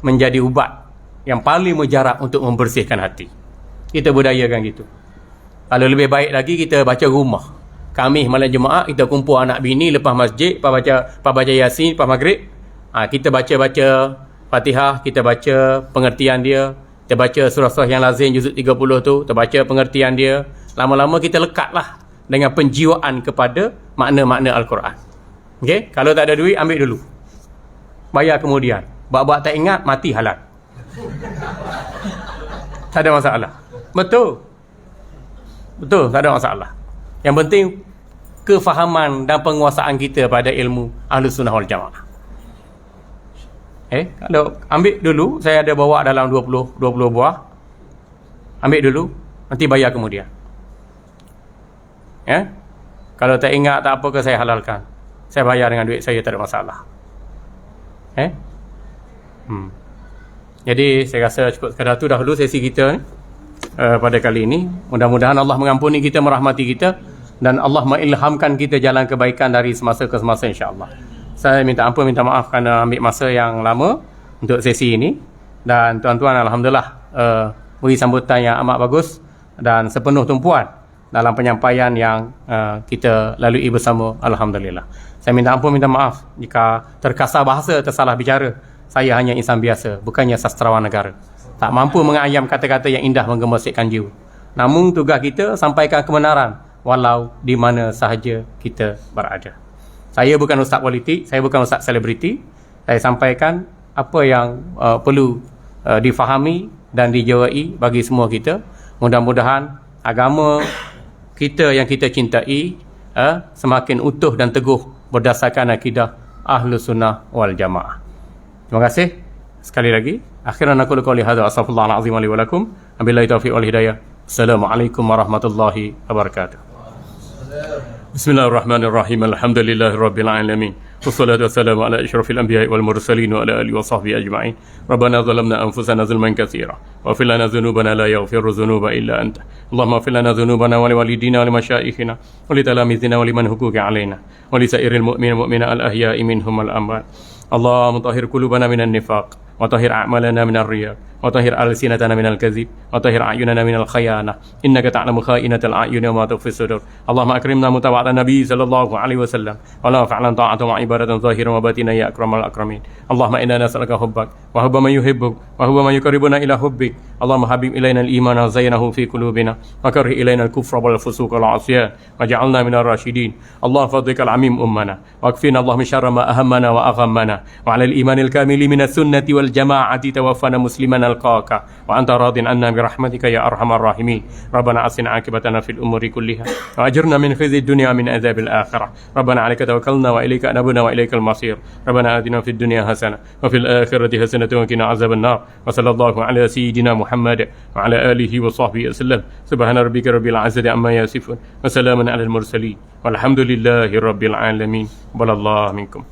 menjadi ubat yang paling mujarab untuk membersihkan hati. Kita budayakan gitu. Kalau lebih baik lagi kita baca rumah. Khamis malam Jumaat kita kumpul anak bini lepas masjid, lepas baca Yasin, lepas maghrib, kita baca Fatihah, kita baca pengertian dia, kita baca surah-surah yang lazim juzuk 30 tu, kita baca pengertian dia. Lama-lama kita lekatlah dengan penjiwaan kepada makna-makna Al-Quran. Okey, kalau tak ada duit ambil dulu. Bayar kemudian. Buat-buat tak ingat, mati halal. Tak ada masalah. Betul, tak ada masalah. Yang penting kefahaman dan penguasaan kita pada ilmu Ahlus Sunnah wal Jamaah. Kalau ambil dulu, saya ada bawa dalam 20 buah. Ambil dulu, nanti bayar kemudian. Kalau tak ingat tak apa ke, saya halalkan. Saya bayar dengan duit saya, tak ada masalah. Jadi saya rasa cukup sekadar tu dahulu sesi kita ni pada kali ini. Mudah-mudahan Allah mengampuni kita, merahmati kita, dan Allah mengilhamkan kita jalan kebaikan dari semasa ke semasa, insya-Allah. Saya minta ampun, minta maaf kerana ambil masa yang lama untuk sesi ini. Dan tuan-tuan alhamdulillah beri sambutan yang amat bagus dan sepenuh tumpuan dalam penyampaian yang kita lalui bersama, alhamdulillah. Saya minta ampun, minta maaf jika terkasar bahasa, tersalah bicara. Saya hanya insan biasa, bukannya sastrawan negara. Tak mampu mengayam kata-kata yang indah menggemaskan jiwa. Namun tugas kita sampaikan kebenaran walau di mana sahaja kita berada. Saya bukan ustaz politik, saya bukan ustaz selebriti. Saya sampaikan apa yang perlu difahami dan dijawai bagi semua kita. Mudah-mudahan agama kita yang kita cintai semakin utuh dan teguh berdasarkan akidah Ahlus Sunnah wal Jamaah. Terima kasih sekali lagi. Akhiran aku qauli hadza, astaghfirullahal azim li wa lakum. Wabillahi taufiq wal hidayah. Assalamualaikum warahmatullahi wabarakatuh. بسم الله الرحمن الرحيم الحمد لله رب العالمين والصلاة والسلام على أشرف الأنبياء والمرسلين وعلى آله وصحبه أجمعين ربنا ظلمنا أنفسنا ظلما كثيرا واغفر لنا ذنوبنا لا يغفر الذنوب إلا أنت اللهم اغفر لنا ذنوبنا ولوالدينا ولمشائخنا ولتلاميذنا ولمن حقوق علينا ولسائر المؤمنين والمؤمنات الأحياء منهم والأموات اللهم طهر قلوبنا من النفاق وطهر أعمالنا من الرياء وطهر ألسنتنا من الكذب وطهر أعيننا من الخيانة إنك تعلم خائنة الأعين وما تخفي الصدور اللهم أكرمنا متابعة النبي صلى الله عليه وسلم ولا فعلا طاعة وعبادة ظاهرا وباطنا يا أكرم الأكرمين اللهم إنا نسألك حبك وحب من يحبك وحب من يقربنا إلى حبك اللهم حبب إلينا الإيمان وزينه في قلوبنا وكره إلينا الكفر والفسوق والعصيان وجعلنا من الراشدين الله فضلك العميم أمنا واكفينا اللهم شر ما أهمنا وأغمنا وعلى الإيمان الكامل من السنة والجماعة توفنا مسلما نلقاك وأنت راض عنا برحمتك يا أرحم الراحمين ربنا أحسن عاقبتنا في الأمور كلها وأجرنا من خزي الدنيا من عذاب الآخرة ربنا عليك توكلنا وإليك أنبنا وإليك المصير ربنا آتنا في الدنيا حسنة وفي الآخرة حسنة وقنا عذاب النار وصلى الله على سيدنا محمد وعلى آله وصحبه وسلم سبحان ربك رب العزة عما يصفون وسلام على المرسلين والحمد لله رب العالمين بل الله منكم